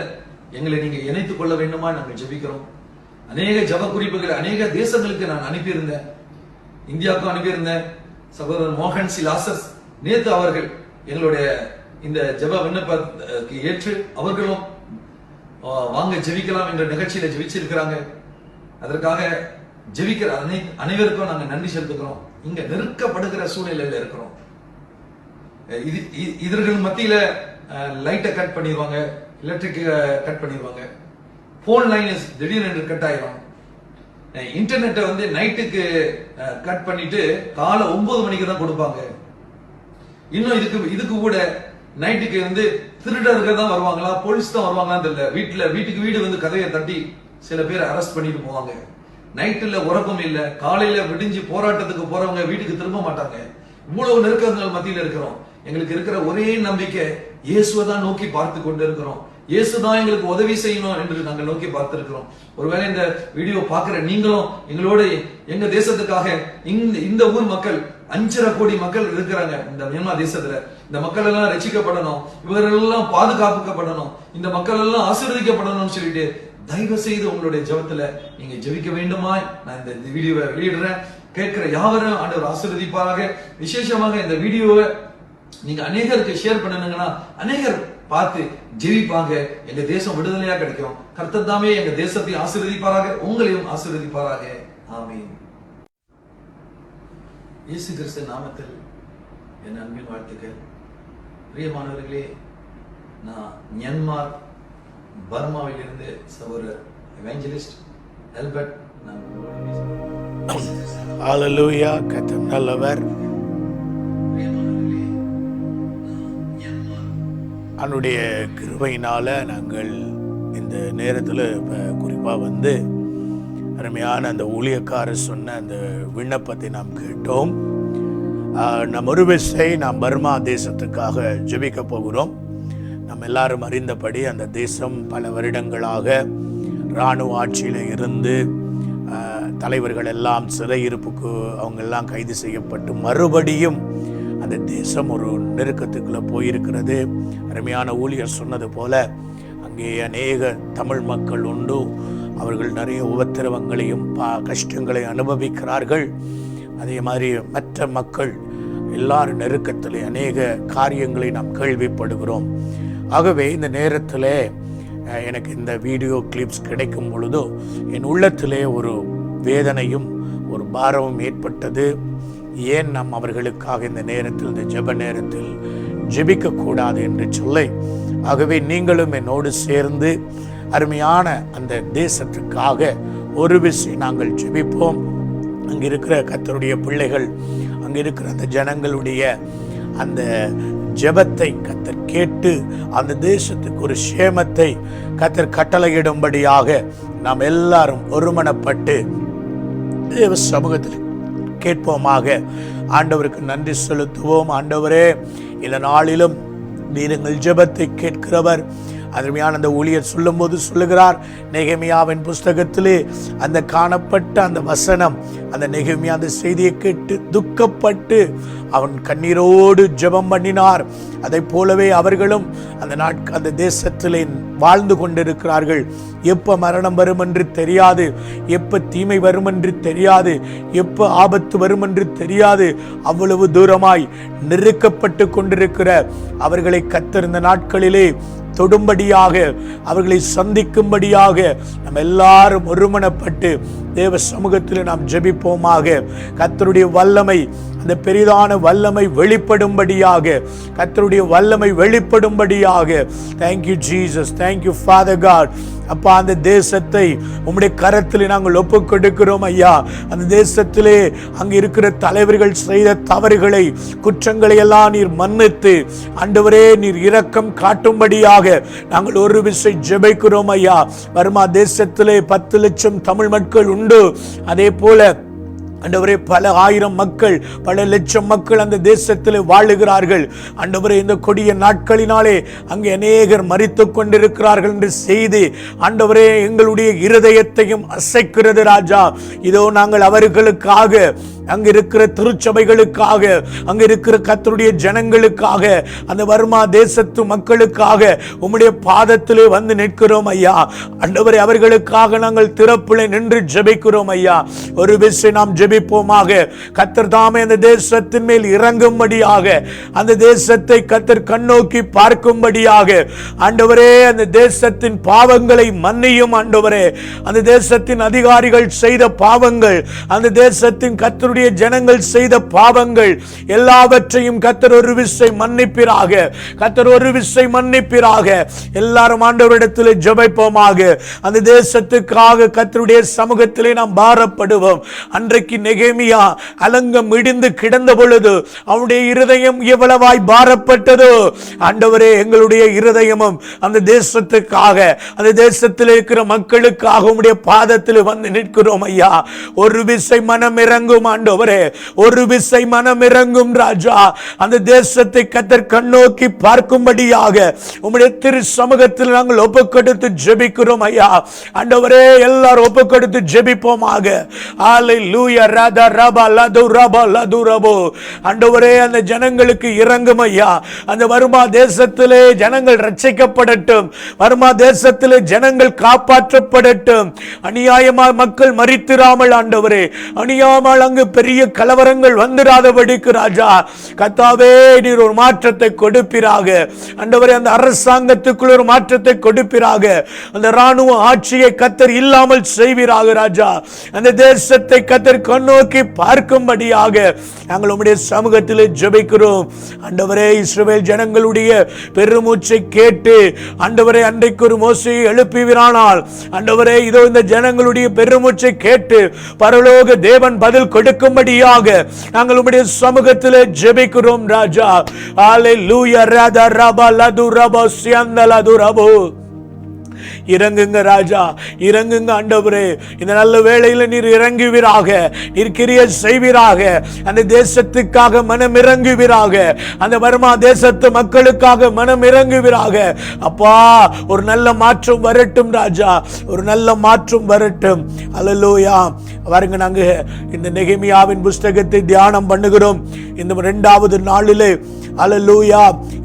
எங்களை நீங்க இணைத்துக் கொள்ள வேண்டுமா நாங்கள் ஜெபிக்கிறோம். அநேக ஜெப குறிப்புகளை அநேக தேசங்களுக்கு நான் அனுப்பியிருந்தேன். இந்தியாவுக்கும் அனுப்பியிருந்தேன். சகோதரர் மோகன் சி லாசஸ் நேத்து அவர்கள் எங்களுடைய இந்த ஜெப விண்ணப்பத்தை ஏற்று அவர்களும் வாங்க ஜெபிக்கலாம் என்ற நிகழ்ச்சியில ஜெபிச்சிருக்கிறாங்க. அதற்காக ஜெபிக்கிற அனைவருக்கும் நாங்க நன்றி செலுத்துகிறோம். இங்க நெருக்கப்படுகிற சூழ்நிலையில இருக்கிறோம். இதர்கள் மத்தியில லைட்டை கட் பண்ணிடுவாங்க, எலக்ட்ரிக் கட் பண்ணிடுவாங்க, போன் லைன் திடீர்னு கட் ஆயிரும், இன்டர்நெட்டை வந்து நைட்டுக்கு கட் பண்ணிட்டு காலை 9 மணிக்கு தான் கொடுப்பாங்க. இன்னும் இதுக்கு கூட நைட்டுக்கு வந்து திருடர்கள் தான் வருவாங்களா, போலீஸ் தான் வருவாங்களான்னு தெரியல. வீட்டுக்கு வீடு வந்து கதையை தட்டி சில பேர் அரெஸ்ட் பண்ணிட்டு போவாங்க. நைட்டுல உறக்கம் இல்ல, காலையில விடிஞ்சு போராட்டத்துக்கு போறவங்க வீட்டுக்கு திரும்ப மாட்டாங்க. இவ்வளவு நெருக்கங்கள் மத்தியில இருக்கிறோம். எங்களுக்கு இருக்கிற ஒரே நம்பிக்கை இயேசுவை தான் நோக்கி பார்த்து கொண்டு இருக்கிறோம். இயேசுதான் எங்களுக்கு உதவி செய்யணும் என்று நாங்கள் நோக்கி பார்த்திருக்கிறோம். ஒருவேளை இந்த வீடியோ பார்க்கிற நீங்களும் எங்களோட எங்க தேசத்துக்காக இந்த ஊர் மக்கள் 5.5 கோடி மக்கள் இருக்கிறாங்க இந்த மியான்மர் தேசத்துல. இந்த மக்கள் எல்லாம் ரட்சிக்கப்படணும், இவரெல்லாம் பாதுகாக்கப்படணும், இந்த மக்கள் எல்லாம் ஆசீர்வதிக்கப்படணும்னு சொல்லிட்டு தயவு செய்து உங்களுடைய ஜெபத்துல நீங்க ஜெபிக்க வேண்டுமா நான் இந்த வீடியோவை வெளியிடுறேன். கேட்கிற யாவரும் ஆண்டவர் ஆசீர்வதிப்பாராக. விசேஷமாக இந்த வீடியோவை நீங்க அநேகருக்கு ஷேர் பண்ணுங்கன்னா அநேகர் பார்த்து ஜெபிப்பாங்க. எங்க தேசம் விடுதலையா கிடைக்கும். கர்த்தர் தாமே எங்க தேசத்தை ஆசீர்வதிப்பாராக, உங்களையும் ஆசீர்வதிப்பாராக. ஆமீன். இயேசு கிறிஸ்து நாமத்தில் என் அன்பின் வாழ்த்துக்கள். பிரியமானவர்களே, நான் மியான்மர் பர்மாவில் இருந்து சகோதரர் எவாஞ்சலிஸ்ட் ஆல்பர்ட் நான் ஹல்லேலூயா. கர்த்தர் நல்லவர். அவனுடைய கிருபையினால நாங்கள் இந்த நேரத்தில் குறிப்பாக வந்து அருமையான அந்த ஊழியக்காரர் சொன்ன அந்த விண்ணப்பத்தை நாம் கேட்டோம். நம் ஒரு விசை நாம் பர்மா தேசத்துக்காக ஜெபிக்க போகிறோம். நம்ம எல்லாரும் அறிந்தபடி அந்த தேசம் பல வருடங்களாக இராணுவ ஆட்சியில் இருந்து தலைவர்கள் எல்லாம் சிறையிருப்புக்கு அவங்க எல்லாம் கைது செய்யப்பட்டு மறுபடியும் அந்த தேசம் ஒரு நெருக்கத்துக்குள்ளே போயிருக்கிறது. அருமையான ஊழியர் சொன்னது போல அங்கே அநேக தமிழ் மக்கள் உண்டு. அவர்கள் நிறைய உபத்திரவங்களையும் கஷ்டங்களை அனுபவிக்கிறார்கள். அதே மாதிரி மற்ற மக்கள் எல்லாரும் நெருக்கத்திலே அநேக காரியங்களை நாம் கேள்விப்படுகிறோம். ஆகவே இந்த நேரத்தில் எனக்கு இந்த வீடியோ கிளிப்ஸ் கிடைக்கும் பொழுதோ என் உள்ளத்திலே ஒரு வேதனையும் ஒரு பாரமும் ஏற்பட்டது. ஏன் நாம் அவர்களுக்காக இந்த நேரத்தில், இந்த ஜெப நேரத்தில் ஜெபிக்கக்கூடாது என்று சொல்லி, ஆகவே நீங்களும் என்னோடு சேர்ந்து அருமையான அந்த தேசத்துக்காக ஒரு விஷயம் நாங்கள் ஜெபிப்போம். அங்கே இருக்கிற கர்த்தருடைய பிள்ளைகள், அங்கே இருக்கிற அந்த ஜனங்களுடைய அந்த ஜெபத்தை கர்த்தர் கேட்டு அந்த தேசத்துக்கு ஒரு சேமத்தை கர்த்தர் கட்டளையிடும்படியாக நாம் எல்லாரும் ஒருமனப்பட்டு தேவ சமூகத்தில் கேட்போமாக. ஆண்டவருக்கு நன்றி செலுத்துவோம். ஆண்டவரே, இந்த நாளிலும் நீர் எங்கள் ஜெபத்தை கேட்கிறவர். அருமையான அந்த ஊழியர் சொல்லும்போது சொல்லுகிறார், நெகேமியாவின் புஸ்தகத்திலே அந்த காணப்பட்ட அந்த வசனம், அந்த நெகேமியா அந்த செய்தியை கேட்டு துக்கப்பட்டு அவன் கண்ணீரோடு ஜெபம் பண்ணினார். அதை போலவே அவர்களும் அந்த தேசத்திலே வாழ்ந்து கொண்டிருக்கிறார்கள். எப்போ மரணம் வரும் என்று தெரியாது, எப்போ தீமை வரும் என்று தெரியாது, எப்போ ஆபத்து வரும் என்று தெரியாது. அவ்வளவு தூரமாய் நெருக்கப்பட்டு கொண்டிருக்கிற அவர்களை கர்த்தர் இந்த நாட்களிலே தொடும்படியாக, அவர்களை சந்திக்கும்படியாக நம்ம எல்லாரும் ஒருமனப்பட்டு தேவ சமூகத்தில் நாம் ஜெபிப்போமாக. கர்த்தருடைய வல்லமை, அந்த பெரிதான வல்லமை வெளிப்படும்படியாக, கர்த்தருடைய வல்லமை வெளிப்படும்படியாக. Thank you Jesus, thank you Father God. அப்பா, அந்த தேசத்தை உம்முடைய கரத்தில் நாங்கள் ஒப்புக் கொடுக்கிறோம் ஐயா. அந்த தேசத்திலே அங்கு இருக்கிற தலைவர்கள் செய்த தவறுகளை, குற்றங்களை எல்லாம் நீர் மன்னித்து ஆண்டவரே நீர் இரக்கம் காட்டும்படியாக நாங்கள் ஒரு விசை ஜெபிக்கிறோம் ஐயா. பர்மா தேசத்திலே 10 லட்சம் தமிழ் மக்கள் உண்டு. அதே போல ஆண்டவரே பல ஆயிரம் மக்கள், பல லட்சம் மக்கள் அந்த தேசத்தில் வாழுகிறார்கள். ஆண்டவரே, இந்த கொடிய நாட்களினாலே அங்கே அநேகர் மரித்து கொண்டிருக்கிறார்கள் என்று செய்து ஆண்டவரே எங்களுடைய இருதயத்தையும் அசைக்கிறது ராஜா. இதோ நாங்கள் அவர்களுக்காக அங்க இருக்கிற திருச்சபைகளுக்காக, அங்க இருக்கிற கர்த்தருடைய ஜனங்களுக்காக, அந்த வர்மா தேசத்து மக்களுக்காக உம்முடைய பாதத்திலே வந்து நிற்கிறோம் ஐயா. ஆண்டவரே, அவர்களுக்காக நாங்கள் திறப்பிலே நின்று ஜெபிக்கிறோம் ஐயா. ஒரு விஷயம் நாம் ஜெபிப்போமாக. கர்த்தர் தாமே அந்த தேசத்தின் மேல் இறங்கும்படியாக, அந்த தேசத்தை கர்த்தர் கண்ணோக்கி பார்க்கும்படியாக, ஆண்டவரே அந்த தேசத்தின் பாவங்களை மன்னியும் ஆண்டவரே. அந்த தேசத்தின் அதிகாரிகள் செய்த பாவங்கள், அந்த தேசத்தின் கர்த்தருடைய ஜனங்கள் செய்த பாவங்கள் எல்லாவற்றையும் கர்த்தர் ஒரு விசை மன்னிப்பிராக. கர்த்தர் ஒரு விசை மன்னிப்பிராக. எல்லாரும் ஆண்டவரிடத்தில் ஜெபிப்போமாக. அந்த தேசத்துக்காக கர்த்தருடைய சமூகத்திலே நாம் பாரப்படுவோம். அன்றைக்கு நெகேமியா அலங்கம் இடிந்து கிடந்த பொழுது அவனுடைய இருதயம் எவ்வளவாய் பாரப்பட்டதோ, ஆண்டவரே எங்களுடைய இருதயமும் அந்த தேசத்துக்காக, அந்த தேசத்தில் இருக்கிற மக்களுக்காக உம்முடைய பாதத்தில் வந்து நிற்கிறோம் ஐயா. ஒரு விசை மனம் இறங்கும் ஆண்டவரே, ஒரு விசை மனம் இறங்கும் ராஜா. அந்த தேசத்தை கர்த்தர் கண்ணோக்கி பார்க்கும்படியாக உம்முடைய திரு சமூகத்தில் நாங்கள் ஒப்புக்கொடுத்து ஜெபிக்கிறோம் ஐயா. ஆண்டவரே, எல்லாரும் ஒப்புக்கொடுத்து ஜெபிப்போமாக. ஹல்லேலூயா. ராதா ரபா லது ரபா லது ரபோ. ஆண்டவரே, அந்த ஜனங்களுக்கு இறங்கும் ஐயா. அந்த வர்மா தேசத்திலே ஜனங்கள் ரட்சிக்கப்படட்டும். வர்மா தேசத்திலே ஜனங்கள் காப்பாற்றப்படட்டும். அநியாயமாக மக்கள் மரித்திராமல் ஆண்டவரே, அநியாயமாக அங்கு பெரிய கலவரங்கள் வந்துடாதபடிக்கு ராஜா கர்த்தாவே நீர் ஒரு மாற்றத்தை கொடுப்பீராக. ஆண்டவரே, அந்த அரசாங்கத்துக்குள் ஒரு மாற்றத்தை கொடுப்பீராக. அந்த ராணுவ ஆட்சியை கர்த்தர் இல்லாமல் செய்வீராக ராஜா. அந்த தேசத்தை கர்த்தர் கண்ணோக்கி பார்க்கும்படியாக நாங்கள் உம்முடைய சமூகத்திலே ஜெபிக்கிறோம். ஆண்டவரே, இஸ்ரவேல் ஜனங்களுடைய பெருமூச்சை கேட்டு ஆண்டவரே அன்றைக்கு ஒரு மோசையை எழுப்புவீரானால், ஆண்டவரே இதோ இந்த ஜனங்களுடைய பெருமூச்சை கேட்டு பரலோக தேவன் பதில் கொடுக்கும்படியாக நாங்கள் உம்முடைய சமூகத்திலே ஜெபிக்கிறோம் ராஜா. ஹல்லேலூயா. ராதா ரபா லது ரபா சியந்த லது ரபோ. இறங்குங்க ராஜா, இறங்குங்க ஆண்டவரே. இந்த நல்ல வேளையில நீர் இறங்குவீராக, நீர் கிரியை செய்வீராக. அந்த தேசத்துக்காக மனம் இறங்குவீராக. அந்த வர்மா தேசத்து மக்களுக்காக மனம் இறங்குவீராக. அப்பா, ஒரு நல்ல மாற்றம் வரட்டும் ராஜா, ஒரு நல்ல மாற்றம் வரட்டும். அல்லேலூயா. பாருங்க, நாங்க இந்த நெகேமியாவின் புஸ்தகத்தை தியானம் பண்ணுகிறோம் இந்த 2வது நாளிலே. அல்லேலூயா.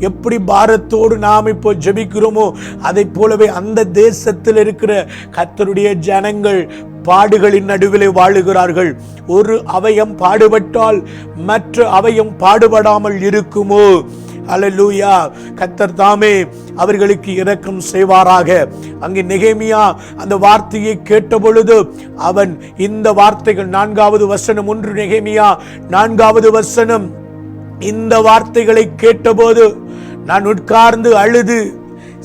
எப்படி பாரத்தோடு நாம் இப்போ ஜெபிக்கிறோமோ அதை போலவே அந்த தேசத்தில் இருக்கிற கர்த்தருடைய ஜனங்கள் பாடுகளின் நடுவிலே வாழுகிறார்கள். ஒரு அவயம் பாடுபட்டால் மற்ற அவயம் பாடுபடாமல் இருக்குமோ? அல்லேலூயா. கர்த்தர் தாமே அவர்களுக்கு இரக்கம் செய்வாராக. அங்கே நெகேமியா அந்த வார்த்தையை கேட்ட பொழுது அவன் இந்த வார்த்தைகள் 4வது வசனம் 1 நெகேமியா 4வது வசனம். இந்த வார்த்தைகளை கேட்டபோது நான் உட்கார்ந்து அழுது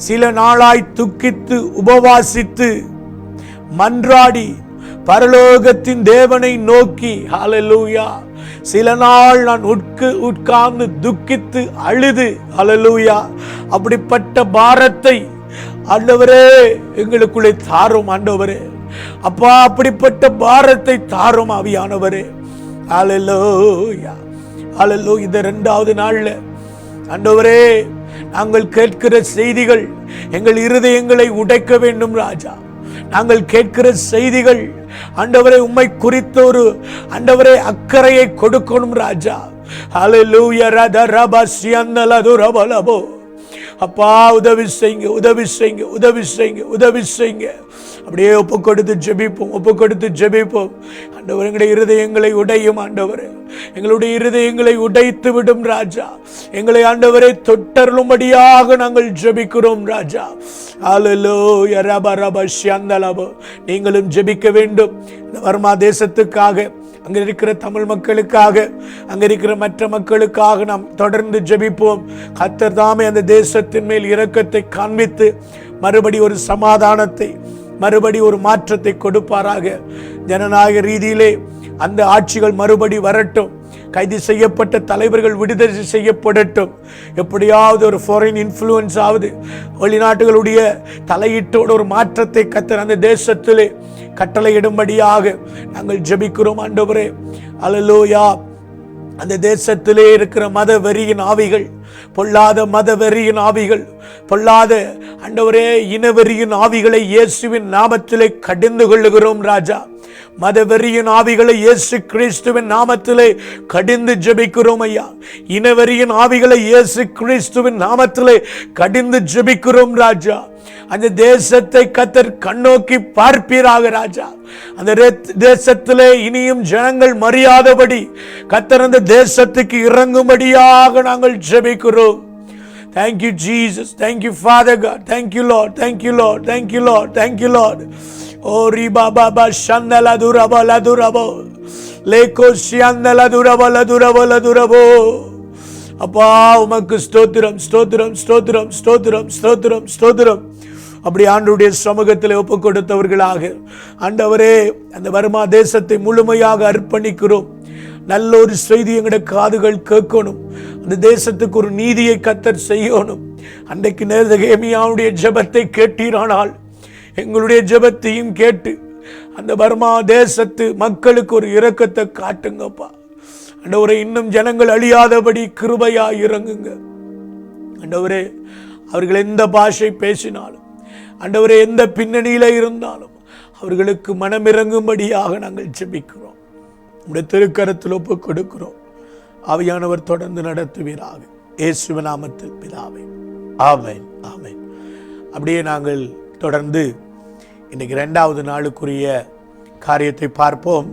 சில நாளாய் துக்கித்து உபவாசித்து மன்றாடி பரலோகத்தின் தேவனை நோக்கி. ஹல்லேலூயா. சில நாள் நான் உட்கார்ந்து துக்கித்து அழுது. ஹல்லேலூயா. அப்படிப்பட்ட பாரத்தை ஆண்டவரே எங்களுக்குள்ளே தாரும் ஆண்டவரே. அப்பா, அப்படிப்பட்ட பாரத்தை தாரும் ஆவியானவரே. ஹல்லேலூயா. ஹல்லேலூயா. இந்த 2வது நாள்ல ஆண்டவரே, நாங்கள் கேட்கிற செய்திகள் எங்கள் இருதயங்களை உடைக்க வேண்டும் ராஜா. நாங்கள் கேட்கிற செய்திகள் ஆண்டவரே உம்மை குறித்த ஒரு ஆண்டவரே அக்கறையை கொடுக்கணும் ராஜா. ஹல்லேலூயா. ரத ரப சியந்தலது ரபலபோ. அப்பா, உதவி செய்யுங்க, உதவி செய்யுங்க, உதவி செய்யுங்க, உதவி செய்யுங்க. அப்படியே ஒப்பு கொடுத்து ஜெபிப்போம், ஒப்பு கொடுத்து ஜெபிப்போம். ஆண்டவர், எங்களுடைய இருதயங்களை உடையும் ஆண்டவரே, எங்களுடைய இருதயங்களை உடைத்து விடும் ராஜா. எங்களை ஆண்டவரை தொட்டருளும்படியாக நாங்கள் ஜெபிக்கிறோம் ராஜா. ஹல்லேலூயா. ரப ரப ஷியந்தலபோ. நீங்களும் ஜெபிக்க வேண்டும். இந்த வர்மா தேசத்துக்காக, அங்க இருக்கிற தமிழ் மக்களுக்காக, அங்க இருக்கிற மற்ற மக்களுக்காக நாம் தொடர்ந்து ஜெபிப்போம். கர்த்தர் தாமே அந்த தேசத்தின் மேல் இரக்கத்தை காண்பித்து மறுபடி ஒரு சமாதானத்தை, மறுபடி ஒரு மாற்றத்தை கொடுப்பாராக. ஜனநாயக ரீதியிலே அந்த ஆட்சிகள் மறுபடி வரட்டும். கைது செய்யப்பட்ட தலைவர்கள் விடுதலை செய்யப்படட்டும். எப்படியாவது ஒரு ஃபாரின் இன்ஃப்ளூயன்ஸ் ஆகுது, வெளிநாட்டுகளுடைய தலையீட்டோடு ஒரு மாற்றத்தை கர்த்தர் அந்த தேசத்திலே கட்டளையிடும்படியாக நாங்கள் ஜெபிக்கிறோம் ஆண்டவரே. அல்லேலூயா. அந்த தேசத்திலே இருக்கிற மத வெறியின் ஆவிகள், பொல்லாத மத வெறியின் ஆவிகள், பொல்லாத ஆண்டவரே இனவெறியின் ஆவிகளை இயேசுவின் நாமத்திலே கடிந்து கொள்ளுகிறோம் ராஜா. மதவெறியின் ஆவிகளை இயேசு கிறிஸ்துவின் நாமத்திலே கடிந்து ஜெபிக்கிறோம் ஐயா. இனவெறியின் ஆவிகளை இயேசு கிறிஸ்துவின் நாமத்திலே கடிந்து ஜெபிக்கிறோம் ராஜா. அந்த தேசத்தை கர்த்தர் கண்ணோக்கி பார்ப்பீராக ராஜா. அந்த தேசத்திலே இனியும் ஜனங்கள் மறியாதபடி கர்த்தர் அந்த தேசத்துக்கு இறங்கும்படியாக நாங்கள் ஜெபிக்கிறோம். Thank you Jesus, thank you Father God, thank you Lord, thank you Lord, thank you Lord, thank you Lord. Oh riba baba shandala duraba la durabo leko shandala duraba la durabo la durabo. அப்பா உமக்கு ஸ்தோத்திரம் ஸ்தோத்திரம் ஸ்தோத்திரம் ஸ்தோத்திரம் ஸ்தோத்திரம் ஸ்தோத்திரம். அப்படி ஆண்டவருடைய சமூகத்தில் ஒப்பு கொடுத்தவர்களாக ஆண்டவரே அந்த பர்மா தேசத்தை முழுமையாக அர்ப்பணிக்கிறோம். நல்ல ஒரு செய்தி எங்களுடைய காதுகள் கேட்கணும். அந்த தேசத்துக்கு ஒரு நீதியை கர்த்தர் செய்யணும். அன்றைக்கு நெகேமியாவுடைய ஜெபத்தை கேட்டீரானால் எங்களுடைய ஜெபத்தையும் கேட்டு அந்த பர்மா தேசத்து மக்களுக்கு ஒரு இரக்கத்தை காட்டுங்கப்பா. ஆண்டவரே இன்னும் ஜனங்கள் அழியாதபடி கிருபையா இறங்குங்க ஆண்டவரே. அவர்கள் எந்த பாஷை பேசினாலும் ஆண்டவரே, எந்த பின்னணியில இருந்தாலும் அவர்களுக்கு மனமிறங்கும்படியாக நாங்கள் ஜெபிக்கிறோம். உடைய திருக்கரத்தில் ஒப்பு கொடுக்கிறோம். ஆவியானவர் தொடர்ந்து நடத்துவீராக. இயேசுவின் நாமத்தில் பிதாவே, ஆமென் ஆமென். அப்படியே நாங்கள் தொடர்ந்து இன்னைக்கு 2வது நாளுக்குரிய காரியத்தை பார்ப்போம்.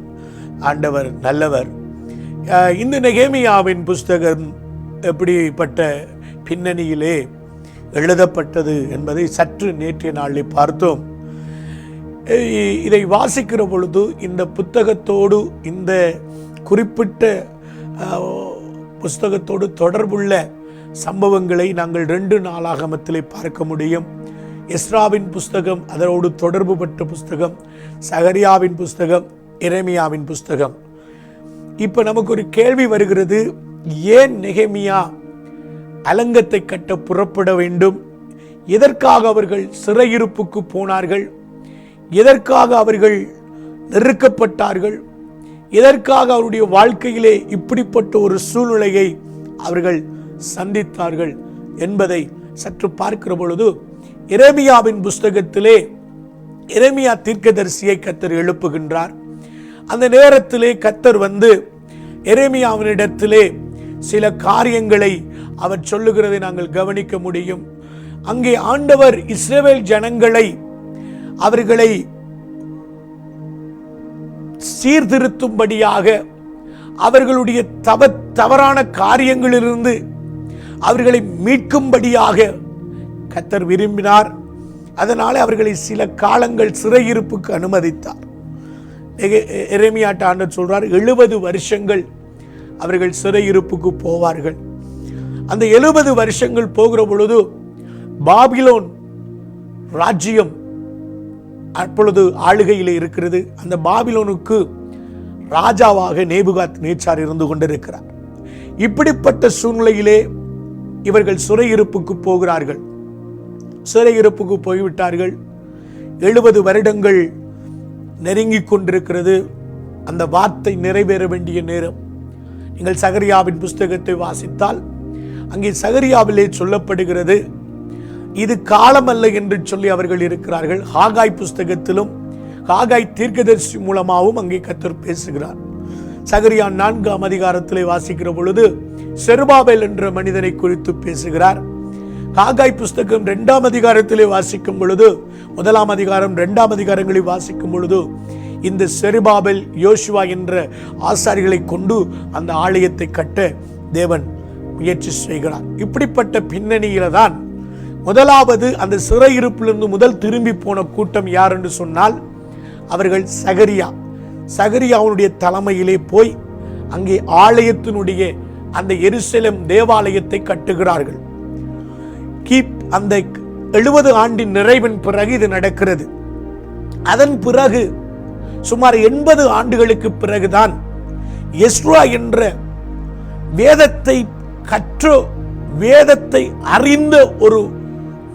ஆண்டவர் நல்லவர். இந்த நெகேமியாவின் புஸ்தகம் எப்படிப்பட்ட பின்னணியிலே எழுதப்பட்டது என்பதை சற்று நேற்றைய நாளில் பார்த்தோம். இதை வாசிக்கிற பொழுது இந்த புத்தகத்தோடு, இந்த குறிப்பிட்ட புஸ்தகத்தோடு தொடர்புள்ள சம்பவங்களை நாங்கள் 2 நாளாகமத்திலே பார்க்க முடியும். எஸ்ராவின் புஸ்தகம், அதோடு தொடர்பு பட்ட புஸ்தகம், சகரியாவின் புஸ்தகம், எரேமியாவின் புஸ்தகம். இப்ப நமக்கு ஒரு கேள்வி வருகிறது, ஏன் நெகேமியா அலங்கத்தை கட்ட புறப்பட வேண்டும்? எதற்காக அவர்கள் சிறையிருப்புக்கு போனார்கள்? எதற்காக அவர்கள் நெருக்கப்பட்டார்கள்? எதற்காக அவருடைய வாழ்க்கையிலே இப்படிப்பட்ட ஒரு சூழ்நிலையை அவர்கள் சந்தித்தார்கள் என்பதை சற்று பார்க்கிற பொழுது, எரேமியாவின் புஸ்தகத்திலே எரேமியா தீர்க்கதரிசியை கர்த்தர் எழுப்புகின்றார். அந்த நேரத்திலே கர்த்தர் வந்து எரேமியாவினிடத்திலே சில காரியங்களை அவர் சொல்லுகிறதை நாங்கள் கவனிக்க முடியும். அங்கே ஆண்டவர் இஸ்ரவேல் ஜனங்களை, அவர்களை சீர்திருத்தும்படியாக, அவர்களுடைய தவறான காரியங்களிலிருந்து அவர்களை மீட்கும்படியாக கர்த்தர் விரும்பினார். அதனால அவர்களை சில காலங்கள் சிறையிருப்புக்கு அனுமதித்தார். எரேமியாட்ட ஆண்டவர் சொல்றார், 70 வருஷங்கள் அவர்கள் சிறையிருப்புக்கு போவார்கள். அந்த 70 வருஷங்கள் போகிற பொழுது பாபிலோன் ராஜ்யம் அப்பொழுது ஆளுகையில் இருக்கிறது. அந்த பாபிலோனுக்கு ராஜாவாக நேபுகாத் நேச்சார் இருந்து கொண்டிருக்கிறார். இப்படிப்பட்ட சூழ்நிலையிலே இவர்கள் சிறையிருப்புக்கு போகிறார்கள். சிறையிருப்புக்கு போய்விட்டார்கள். 70 வருடங்கள் நெருங்கிக் கொண்டிருக்கிறது. அந்த வார்த்தை நிறைவேற வேண்டிய நேரம். நீங்கள் சகரியாவின் புஸ்தகத்தை வாசித்தால் அங்கே சகரியாவிலே சொல்லப்படுகிறது, இது காலம் அல்ல என்று சொல்லி அவர்கள் இருக்கிறார்கள். ஹாகாய் புஸ்தகத்திலும் ஹாகாய் தீர்க்கதரிசி மூலமாகவும் அங்கே கர்த்தர் பேசுகிறார். சகரியா 4ஆம் அதிகாரத்திலே வாசிக்கிற பொழுது செருபாபேல் என்ற மனிதனை குறித்து பேசுகிறார். ஹாகாய் புஸ்தகம் 2ஆம் அதிகாரத்திலே வாசிக்கும் பொழுது, 1ஆம் அதிகாரம் 2ஆம் அதிகாரங்களை வாசிக்கும் பொழுது, இந்த செருபாபேல் யோசுவா என்ற ஆசாரிகளை கொண்டு அந்த ஆலயத்தை கட்ட தேவன் முயற்சி செய்கிறார். இப்படிப்பட்ட பின்னணியில தான் முதலாவது அந்த சிறையிருப்பிலிருந்து முதல் திரும்பி போன கூட்டம் யார் என்று சொன்னால், அவர்கள் சகரியாவுடைய தலைமையிலே போய் அங்கே ஆலயத்தினுடைய அந்த எருசலேம் தேவாலயத்தை கட்டுகிறார்கள். அந்த 70 ஆண்டின் நிறைவின் பிறகு இது நடக்கிறது. அதன் பிறகு சுமார் 80 ஆண்டுகளுக்கு பிறகுதான் எஸ்ரா என்ற வேதத்தை கற்று வேதத்தை அறிந்த ஒரு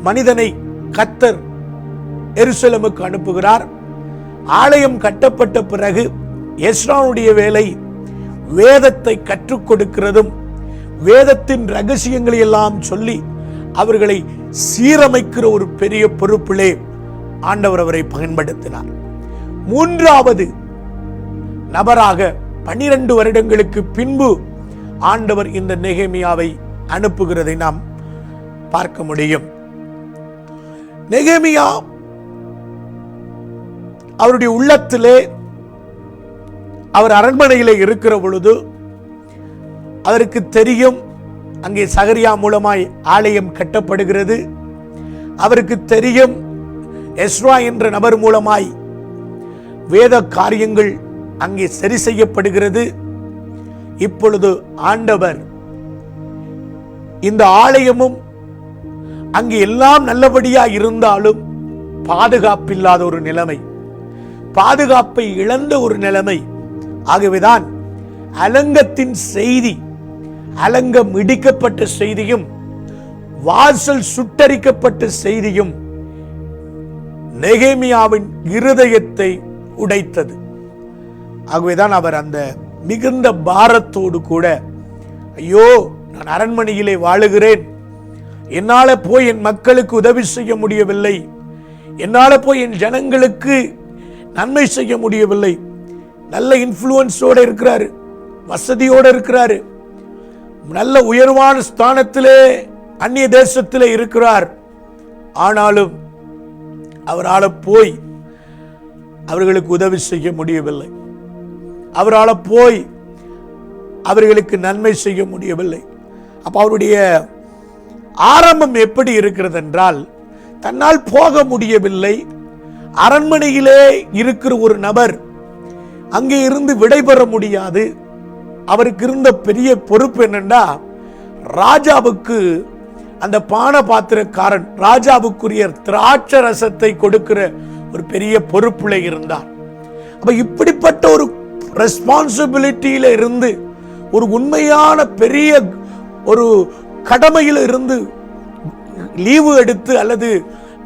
மனிதனை கர்த்தர் எருசலேமுக்கு அனுப்புகிறார். ஆலயம் கட்டப்பட்ட பிறகு எஸ்ராவுடைய வேலை வேதத்தை கற்றுக் கொடுக்கிறதும் வேதத்தின் ரகசியங்களை எல்லாம் சொல்லி அவர்களை சீரமைக்கிற ஒரு பெரிய பொறுப்பிலே ஆண்டவர் அவரை பயன்படுத்தினார். மூன்றாவது நபராக 12 வருடங்களுக்கு பின்பு ஆண்டவர் இந்த நெகேமியாவை அனுப்புகிறதை நாம் பார்க்க முடியும். நெகேமியா அவருடைய உள்ளத்திலே அவர் அரண்மனையிலே இருக்கிற பொழுது அவருக்கு தெரியும் அங்கே சகரியா மூலமாய் ஆலயம் கட்டப்படுகிறது. அவருக்கு தெரியும் எஸ்ரா என்ற நபர் மூலமாய் வேத காரியங்கள் அங்கே சரி செய்யப்படுகிறது. இப்பொழுது ஆண்டவர் இந்த ஆலயமும் அங்கே எல்லாம் நல்லபடியா இருந்தாலும் பாதுகாப்பில்லாத ஒரு நிலைமை, பாதுகாப்பை இழந்த ஒரு நிலைமை. ஆகவேதான் அலங்கத்தின் செய்தி, அலங்கம் இடிக்கப்பட்ட செய்தியும் வாசல் சுட்டரிக்கப்பட்ட செய்தியும் நெகேமியாவின் இருதயத்தை உடைத்தது. ஆகவேதான் அவர் அந்த மிகுந்த பாரத்தோடு கூட, ஐயோ நான் அரண்மனையிலே வாழுகிறேன், என்னால போய் என் மக்களுக்கு உதவி செய்ய முடியவில்லை, என்னால போய் என் ஜனங்களுக்கு நன்மை செய்ய முடியவில்லை. நல்ல இன்ஃப்ளூயன்ஸோட இருக்கிறாரு, வசதியோட இருக்கிறாரு, நல்ல உயர்வான ஸ்தானத்திலே அந்நிய தேசத்திலே இருக்கிறார். ஆனாலும் அவரால் போய் அவர்களுக்கு உதவி செய்ய முடியவில்லை, அவரால் போய் அவர்களுக்கு நன்மை செய்ய முடியவில்லை. அப்ப அவருடைய ஆரம்பம் எப்படி இருக்கிறது என்றால், தன்னால் போக முடியவில்லை, அரண்மனையிலே இருக்கிற ஒரு நபர் அங்கே இருந்து விடைபெற முடியாது. அவருக்கு இருந்த பெரிய பொறுப்பு என்னன்னா, ராஜாவுக்கு அந்த பான பாத்திரக்காரன் ராஜாவுக்குரிய திராட்சை ரசத்தை கொடுக்கிற ஒரு பெரிய பொறுப்புல இருந்தார். அப்ப இப்படிப்பட்ட ஒரு ரெஸ்பான்சிபிலிட்டியில இருந்து ஒரு உண்மையான பெரிய ஒரு கடமையில் இருந்து லீவு எடுத்து அல்லது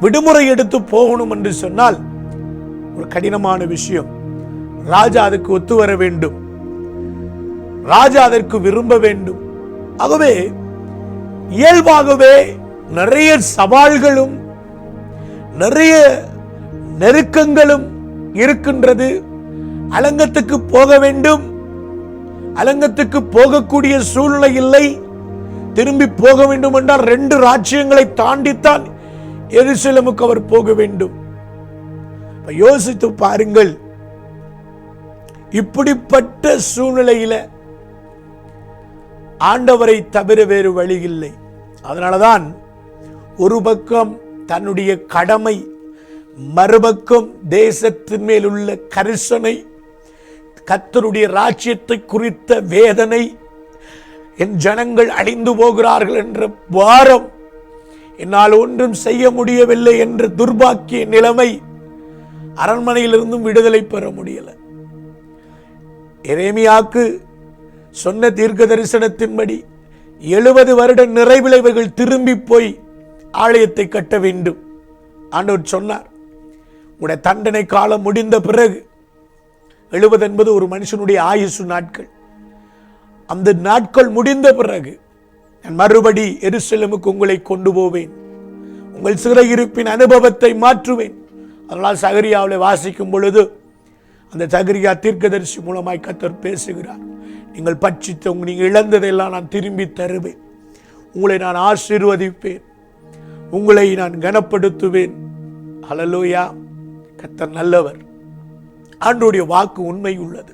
விடுமுறை எடுத்து போகணும் என்று சொன்னால் ஒரு கடினமான விஷயம். ராஜா அதுக்கு ஒத்து வர வேண்டும், ராஜா அதற்கு விரும்ப வேண்டும். ஆகவே இயல்பாகவே நிறைய சவால்களும் நிறைய நெருக்கங்களும் இருக்கின்றது. அலங்கத்துக்கு போக வேண்டும், அலங்கத்துக்கு போகக்கூடிய சூழ்நிலை இல்லை. திரும்பி போக வேண்டும் என்றால் 2 ராஜ்யங்களை தாண்டித்தான் எருசலேமுக்கு அவர் போக வேண்டும். யோசித்து பாருங்கள், இப்படிப்பட்ட சூழ்நிலையில ஆண்டவரை தவிர வேறு வழி இல்லை. அதனாலதான் ஒரு பக்கம் தன்னுடைய கடமை, மறுபக்கம் தேசத்தின் மேல் உள்ள கரிசனை, கர்த்தருடைய ராஜ்யத்தை குறித்த வேதனை, என் ஜனங்கள் அழிந்து போகிறார்கள் என்ற பாரம், என்னால் ஒன்றும் செய்ய முடியவில்லை என்ற துர்பாக்கிய நிலைமை, அரண்மனையிலிருந்தும் விடுதலை பெற முடியல. எரேமியாக்கு சொன்ன தீர்க்க தரிசனத்தின்படி 70 வருட நிறைவில் இவர்கள் திரும்பி போய் ஆலயத்தை கட்ட வேண்டும். ஆண்டவர் சொன்னார், உடைய தண்டனை காலம் முடிந்த பிறகு, 70 என்பது ஒரு மனுஷனுடைய ஆயுசு நாட்கள், அந்த நாட்கள் முடிந்த பிறகு நான் மறுபடி எருசலேமுக்கு உங்களை கொண்டு போவேன், உங்கள் சிறையிருப்பின் அனுபவத்தை மாற்றுவேன். அதனால் சகரியாவில் வாசிக்கும் பொழுது அந்த சகரியா தீர்க்கதரிசி மூலமாய் கர்த்தர் பேசுகிறார், நீங்கள் பட்சித்த நீங்கள் இழந்ததெல்லாம் நான் திரும்பி தருவேன், உங்களை நான் ஆசீர்வதிப்பேன், உங்களை நான் கனப்படுத்துவேன். ஹல்லேலூயா! கர்த்தர் நல்லவர், ஆண்டவருடைய வாக்கு உண்மை உள்ளது.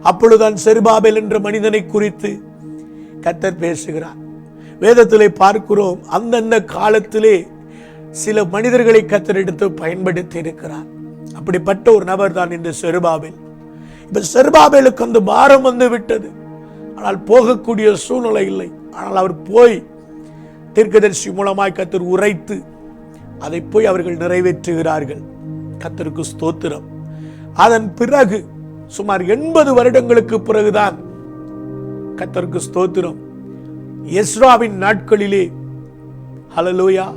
அப்பொழுதுதான் செருபாபேல் என்ற மனிதனை குறித்து கர்த்தர் பேசுகிறார். வேதத்திலே பார்க்கிறோம், அந்தந்த காலத்திலே சில மனிதர்களை கர்த்தர் எடுத்து பயன்படுத்தி இருக்கிறார். அப்படிப்பட்ட ஒரு நபர் தான் இந்த செருபாபேல். இப்ப செருபாபேலுக்கு அந்த பாரம் வந்து விட்டது, ஆனால் போகக்கூடிய சூழ்நிலை இல்லை. ஆனால் அவர் போய் தீர்க்கதரிசி மூலமாய் கர்த்தர் உரைத்து அதை போய் அவர்கள் நிறைவேற்றுகிறார்கள். கர்த்தருக்கு ஸ்தோத்திரம். அதன் பிறகு சுமார் 80 வருடங்களுக்கு பிறகுதான், கர்த்தருக்கு ஸ்தோத்திரம், எஸ்ராவின் நாட்களிலே, ஹல்லேலூயா,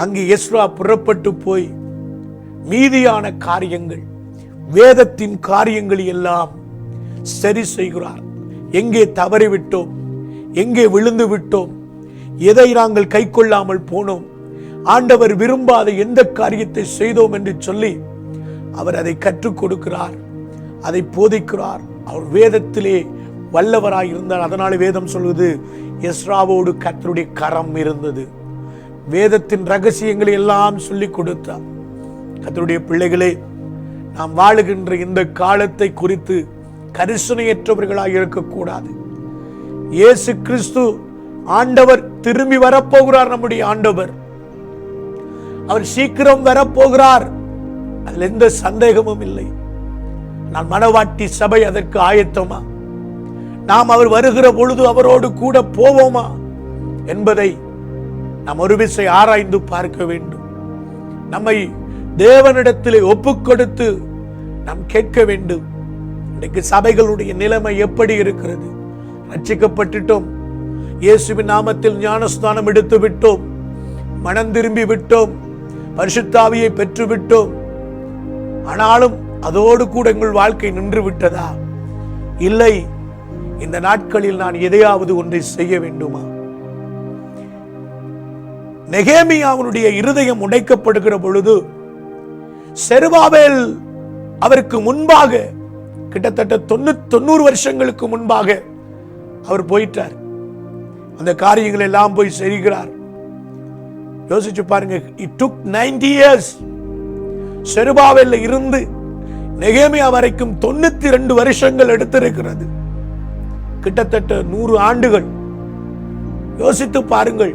அங்கே எஸ்ரா புறப்பட்டு போய் மீதியான காரியங்கள், வேதத்தின் காரியங்கள் எல்லாம் சரி செய்கிறார். எங்கே தவறிவிட்டோம், எங்கே விழுந்து விட்டோம், எதை நாங்கள் கை கொள்ளாமல் போனோம், ஆண்டவர் விரும்பாத எந்த காரியத்தை செய்தோம் என்று சொல்லி அவர் அதை கற்றுக் கொடுக்கிறார், அதை போதிக்கிறார். அவர் வேதத்திலே வல்லவராய் இருந்தார். அதனால வேதம் சொல்வது எஸ்ராவோடு கர்த்தருடைய கரம் இருந்தது. வேதத்தின் ரகசியங்களை எல்லாம் சொல்லிக் கொடுத்தார். கர்த்தருடைய பிள்ளைகளே, நாம் வாழுகின்ற இந்த காலத்தை குறித்து கரிசனையற்றவர்களாக இருக்கக்கூடாது. இயேசு கிறிஸ்து ஆண்டவர் திரும்பி வரப்போகிறார். நம்முடைய ஆண்டவர் அவர் சீக்கிரம் வரப்போகிறார், அதில் எந்த சந்தேகமும் இல்லை. நான் மனவாட்டி சபை அதற்கு ஆயத்தமா? நாம் அவர் வருகிற பொழுது அவரோடு கூட போவோமா என்பதை நாம் ஒரு விசை ஆராய்ந்து பார்க்க வேண்டும். நம்மை தேவனிடத்திலே ஒப்புக் கொடுத்து நாம் கேட்க வேண்டும். இன்றைக்கு சபைகளுடைய நிலைமை எப்படி இருக்கிறது? ரட்சிக்கப்பட்டுட்டோம், இயேசுவின் நாமத்தில் ஞானஸ்தானம் எடுத்து விட்டோம், மனம் திரும்பி விட்டோம், பரிசுத்த ஆவியை பெற்று விட்டோம். ஆனாலும் அதோடு கூட எங்கள் வாழ்க்கை நின்று விட்டதா? இல்லை. இந்த நாட்களில் நான் எதையாவது ஒன்றை செய்ய வேண்டுமா? நெகேமியாவுடைய இருதயம் உடைக்கப்படுகிற பொழுது செருபாபேல் அவருக்கு முன்பாக கிட்டத்தட்ட 90 வருஷங்களுக்கு முன்பாக அவர் போயிட்டார். அந்த காரியங்கள் எல்லாம் போய் செய்கிறார். யோசிச்சு பாருங்க. It took 90 years. செருபாபேல்ல இருந்து நெகேமியா வரைக்கும் 92 வருஷங்கள் எடுத்திருக்கிறது. கிட்டத்தட்ட 100 ஆண்டுகள். யோசித்து பாருங்கள்.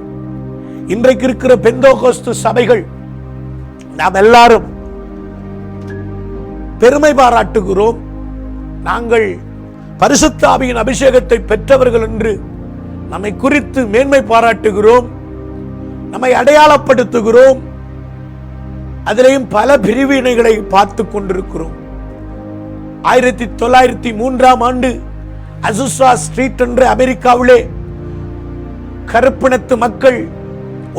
இன்றைக்கு இருக்கிற பெந்தோகோஸ்து சபைகள் நாம் எல்லாரும் பெருமை பாராட்டுகிறோம். நாங்கள் பரிசுத்த ஆவியின் அபிஷேகத்தை பெற்றவர்கள் என்று நம்மை குறித்து மேன்மை பாராட்டுகிறோம், நம்மை அடையாளப்படுத்துகிறோம். அதிலேயும் பல பிரிவினைகளை பார்த்து கொண்டிருக்கிறோம். 1903ஆம் ஆண்டு அசுசா ஸ்ட்ரீட் என்ற அமெரிக்காவிலே கருப்பினத்து மக்கள்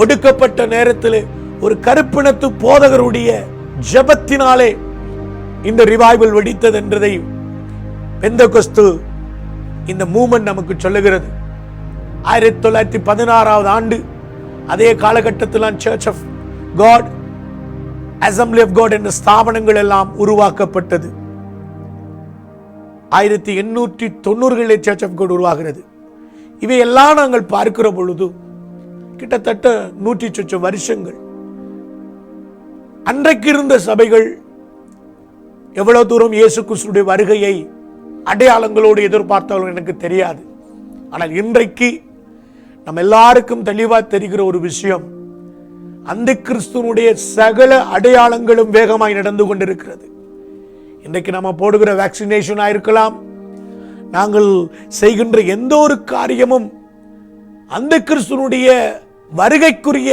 ஒடுக்கப்பட்ட நேரத்தில் ஒரு கருப்பினத்து போதகருடைய ஜெபத்தினாலே இந்த ரிவைவல் வெடித்தது என்றதை பெந்தகோஸ்து இந்த மூவ்மெண்ட் நமக்கு சொல்லுகிறது. 1916ஆவது ஆண்டு அதே காலகட்டத்தில் church of God, assembly of God என்ற ஸ்தாபனங்கள் எல்லாம் உருவாக்கப்பட்டது. 1890களில் சர்ச் ஆஃப் காட் உருவாகிறது. இவையெல்லாம் நாங்கள் பார்க்கிற பொழுது கிட்டத்தட்ட 100 சொச்ச வருஷங்கள். அன்றைக்கு இருந்த சபைகள் எவ்வளவு தூரம் இயேசு கிறிஸ்துவின் வருகையை அடையாளங்களோடு எதிர்பார்த்தாலும் எனக்கு தெரியாது. ஆனால் இன்றைக்கு நம்ம எல்லாருக்கும் தெளிவா தெரிகிற ஒரு விஷயம், அந்த கிறிஸ்துவனுடைய சகல அடையாளங்களும் வேகமாய் நடந்து கொண்டிருக்கிறது. இன்றைக்கு நம்ம போடுகிற வேக்சினேஷன் ஆயிருக்கலாம், நாங்கள் செய்கின்ற எந்த ஒரு காரியமும் அந்த கிறிஸ்துவனுடைய வருகைக்குரிய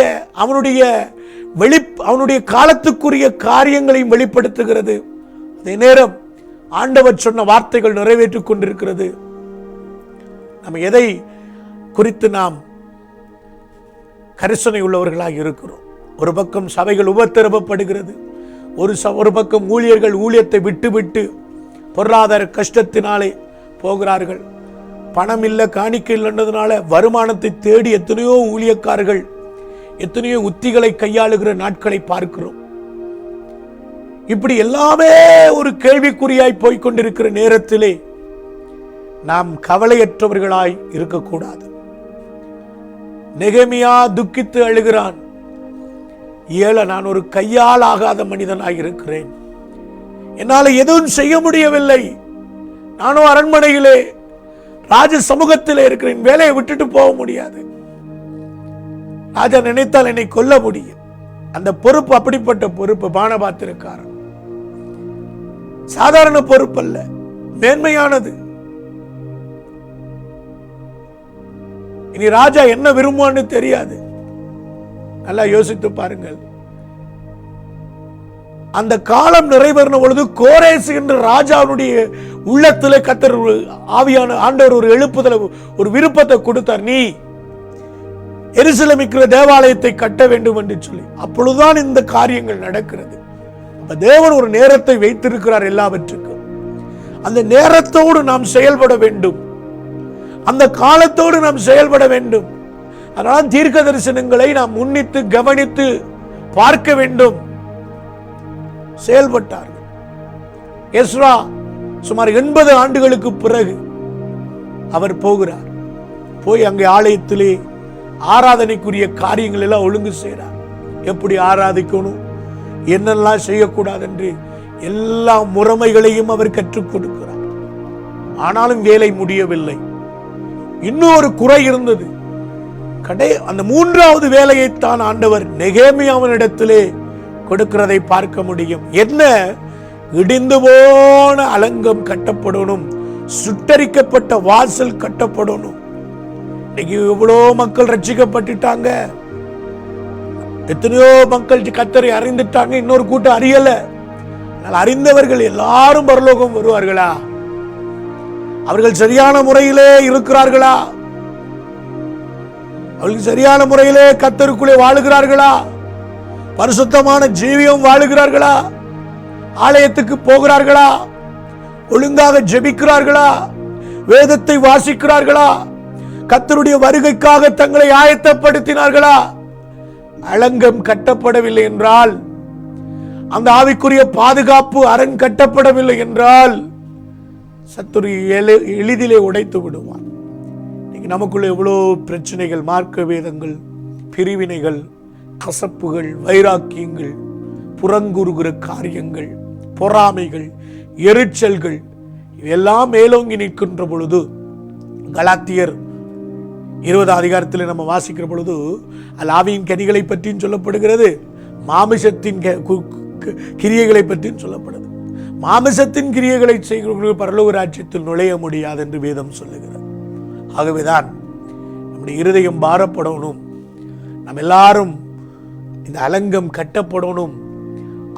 அவனுடைய காலத்துக்குரிய காரியங்களையும் வெளிப்படுத்துகிறது. அதே நேரம் ஆண்டவர் சொன்ன வார்த்தைகள் நிறைவேற்றிக் கொண்டிருக்கிறது. நம்ம எதை குறித்து நாம் கரிசனை உள்ளவர்களாக இருக்கிறோம்? ஒரு பக்கம் சபைகள் உபத்திரவப்படுகிறது, ஒரு பக்கம் ஊழியர்கள் ஊழியத்தை விட்டு பொருளாதார கஷ்டத்தினாலே போகிறார்கள். பணம் இல்லை, காணிக்கை இல்லைன்றதுனால வருமானத்தை தேடி எத்தனையோ ஊழியக்காரர்கள் எத்தனையோ உத்திகளை கையாளுகிற நாட்களை பார்க்கிறோம். இப்படி எல்லாமே ஒரு கேள்விக்குறியாய் போய்கொண்டிருக்கிற நேரத்திலே நாம் கவலையற்றவர்களாய் இருக்கக்கூடாது. நெகேமியா துக்கித்து அழுகிறான். நான் ஒரு கையால் ஆகாத மனிதனாய் இருக்கிறேன், என்னால எதுவும் செய்ய முடியவில்லை, நானும் அரண்மனையிலே ராஜ சமூகத்தில் இருக்கிறேன், வேலையை விட்டுட்டு போக முடியாது, ராஜா நினைத்தால் என்னை கொல்ல முடியும். அந்த பொறுப்பு அப்படிப்பட்ட பொறுப்பு. பானபாத்திரக்காரன் சாதாரண பொறுப்பு அல்ல, மேன்மையானது. இனி ராஜா என்ன விரும்புவான்னு தெரியாது. நல்லா யோசித்து பாருங்கள். அந்த காலம் நிறைவேறின பொழுது கோரேஸ் என்ற ராஜாவுடைய உள்ளத்திலே கர்த்தர் ஆவியான ஆண்டவர் ஒரு எழுப்புதல், ஒரு விருப்பத்தை கொடுத்தார். நீ எருசலேமில் இருக்கிற தேவாலயத்தை கட்ட வேண்டும் என்று சொல்லி. அப்பொழுதுதான் இந்த காரியங்கள் நடக்கிறது. அப்ப தேவன் ஒரு நேரத்தை வைத்திருக்கிறார் எல்லாவற்றுக்கும். அந்த நேரத்தோடு நாம் செயல்பட வேண்டும். அந்த காலத்தோடு நாம் செயல்பட வேண்டும். அதனால தீர்க்க தரிசனங்களை நாம் உன்னித்து கவனித்து பார்க்க வேண்டும். செயல்பட்டார்கள். எஸ்ரா சுமார் 80 ஆண்டுகளுக்கு பிறகு அவர் போகிறார். போய் அங்கே ஆலயத்திலே ஆராதனைக்குரிய காரியங்கள் எல்லாம் ஒழுங்கு செய்கிறார். எப்படி ஆராதிக்கணும், என்னெல்லாம் செய்யக்கூடாது என்று எல்லா முறைமைகளையும் அவர் கற்றுக் கொடுக்கிறார். ஆனாலும் வேலை முடியவில்லை. இன்னொரு குறை இருந்தது. அந்த 3வது வேலையைத்தான் ஆண்டவர் நெகேமியாவினிடத்திலே கொடுக்கிறதை பார்க்க முடியும். என்ன? இடிந்து போன அலங்கம் கட்டப்படணும், சுட்டரிக்கப்பட்ட வாசல் கட்டப்படணும். இன்னைக்கு எவ்வளோ மக்கள் ரட்சிக்கப்பட்டுட்டாங்க, எத்தனையோ மக்கள் கர்த்தரை அறிந்துட்டாங்க, இன்னொரு கூட்டம் அறியல. அறிந்தவர்கள் எல்லாரும் பரலோகம் வருவார்களா? அவர்கள் சரியான முறையிலே இருக்கிறார்களா? அவர்கள் சரியான முறையிலே கர்த்தருக்குள்ளே வாழுகிறார்களா? பரிசுத்தமான ஜீவியம் வாழுகிறார்களா? ஆலயத்துக்கு போகிறார்களா? ஒழுங்காக ஜெபிக்கிறார்களா? வேதத்தை வாசிக்கிறார்களா? கர்த்தருடைய வருகைக்காக தங்களை ஆயத்தப்படுத்தினார்களா? அலங்கம் கட்டப்படவில்லை என்றால், அந்த ஆவிக்குரிய பாதுகாப்பு அரண் கட்டப்படவில்லை என்றால் சத்துரு எளிதிலே உடைத்து விடுவான். நமக்குள்ள எவ்வளோ பிரச்சனைகள், மார்க்க வேதங்கள், பிரிவினைகள், கசப்புகள், வைராக்கியங்கள், புறங்குறுகிற காரியங்கள், பொறாமைகள், எரிச்சல்கள் இவையெல்லாம் மேலோங்கி நிற்கின்ற பொழுது, கலாத்தியர் 20 அதிகாரத்தில் நம்ம வாசிக்கிற பொழுது ஆவியின் கனிகளை பற்றியும் சொல்லப்படுகிறது, மாமிசத்தின் கிரியைகளை பற்றியும் சொல்லப்படுது. மாமிசத்தின் கிரியைகளை செய்கிறவர்கள் பரலோக ராஜ்யத்தில் நுழைய முடியாது என்று வேதம் சொல்லுகிறது. ஆகவேதான் நம்முடைய இருதயம் பாரப்படணும். நம்ம எல்லாரும் இந்த அலங்கம் கட்டப்படணும்.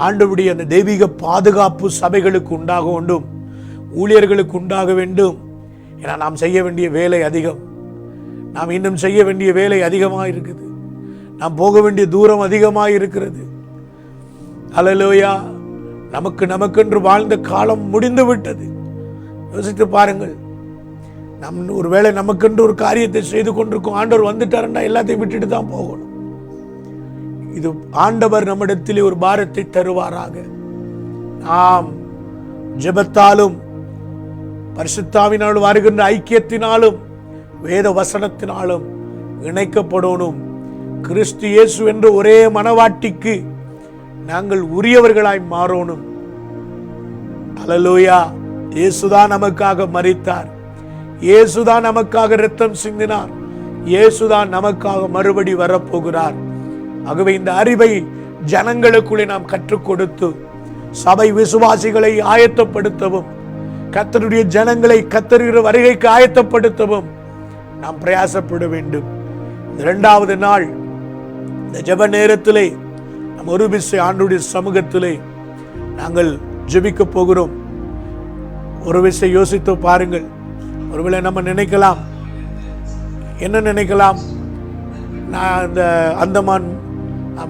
ஆண்டவருடைய அந்த தெய்வீக பாதுகாப்பு சபைகளுக்கு உண்டாக வேண்டும், ஊழியர்களுக்கு உண்டாக வேண்டும். ஏன்னா நாம் செய்ய வேண்டிய வேலை அதிகம். நாம் இன்னும் செய்ய வேண்டிய வேலை அதிகமாக இருக்குது. நாம் போக வேண்டிய தூரம் அதிகமாக இருக்கிறது. அல்லேலூயா. நமக்கென்று வாழ்ந்த காலம் முடிந்து விட்டது. யோசித்து பாருங்கள். நம் ஒருவேளை நமக்கென்று ஒரு காரியத்தை செய்து கொண்டிருக்கோம், ஆண்டவர் வந்துட்டாருன்னா எல்லாத்தையும் விட்டுட்டு தான் போகணும். இது ஆண்டவர் நம்மிடத்திலே ஒரு பாரத்தை தருவாராக. நாம் ஜெபத்தாலும் பரிசுத்தாவினாலும் வருகின்ற ஐக்கியத்தினாலும் வேத வசனத்தினாலும் இணைக்கப்படணும். கிறிஸ்து இயேசு என்ற ஒரே மனவாட்டிக்கு நாங்கள் உரியவர்களாய் மாறணும். அல்லேலூயா. இயேசுதான் நமக்காக மரித்தார், இயேசுதான் நமக்காக இரத்தம் சிந்தினார், இயேசுதான் நமக்காக மறுபடி வரப்போகிறார். ஆகவே இந்த அறிவை ஜனங்களுக்குள்ளே நாம் கற்றுக் கொடுத்து சபை விசுவாசிகளை ஆயத்தப்படுத்தவும், கர்த்தருடைய ஜனங்களை கர்த்தருடைய வருகைக்கு ஆயத்தப்படுத்தவும் நாம் பிரயாசப்பட வேண்டும். 2வது நாள் இந்த ஜெப நேரத்திலே நாம் ஒரு விசை ஆண்டவருடைய சமூகத்திலே நாங்கள் ஜெபிக்க போகிறோம். ஒரு விசை யோசித்து பாருங்கள். ஒருவேளை நம்ம நினைக்கலாம், என்ன நினைக்கலாம், நான் இந்த அந்தமான்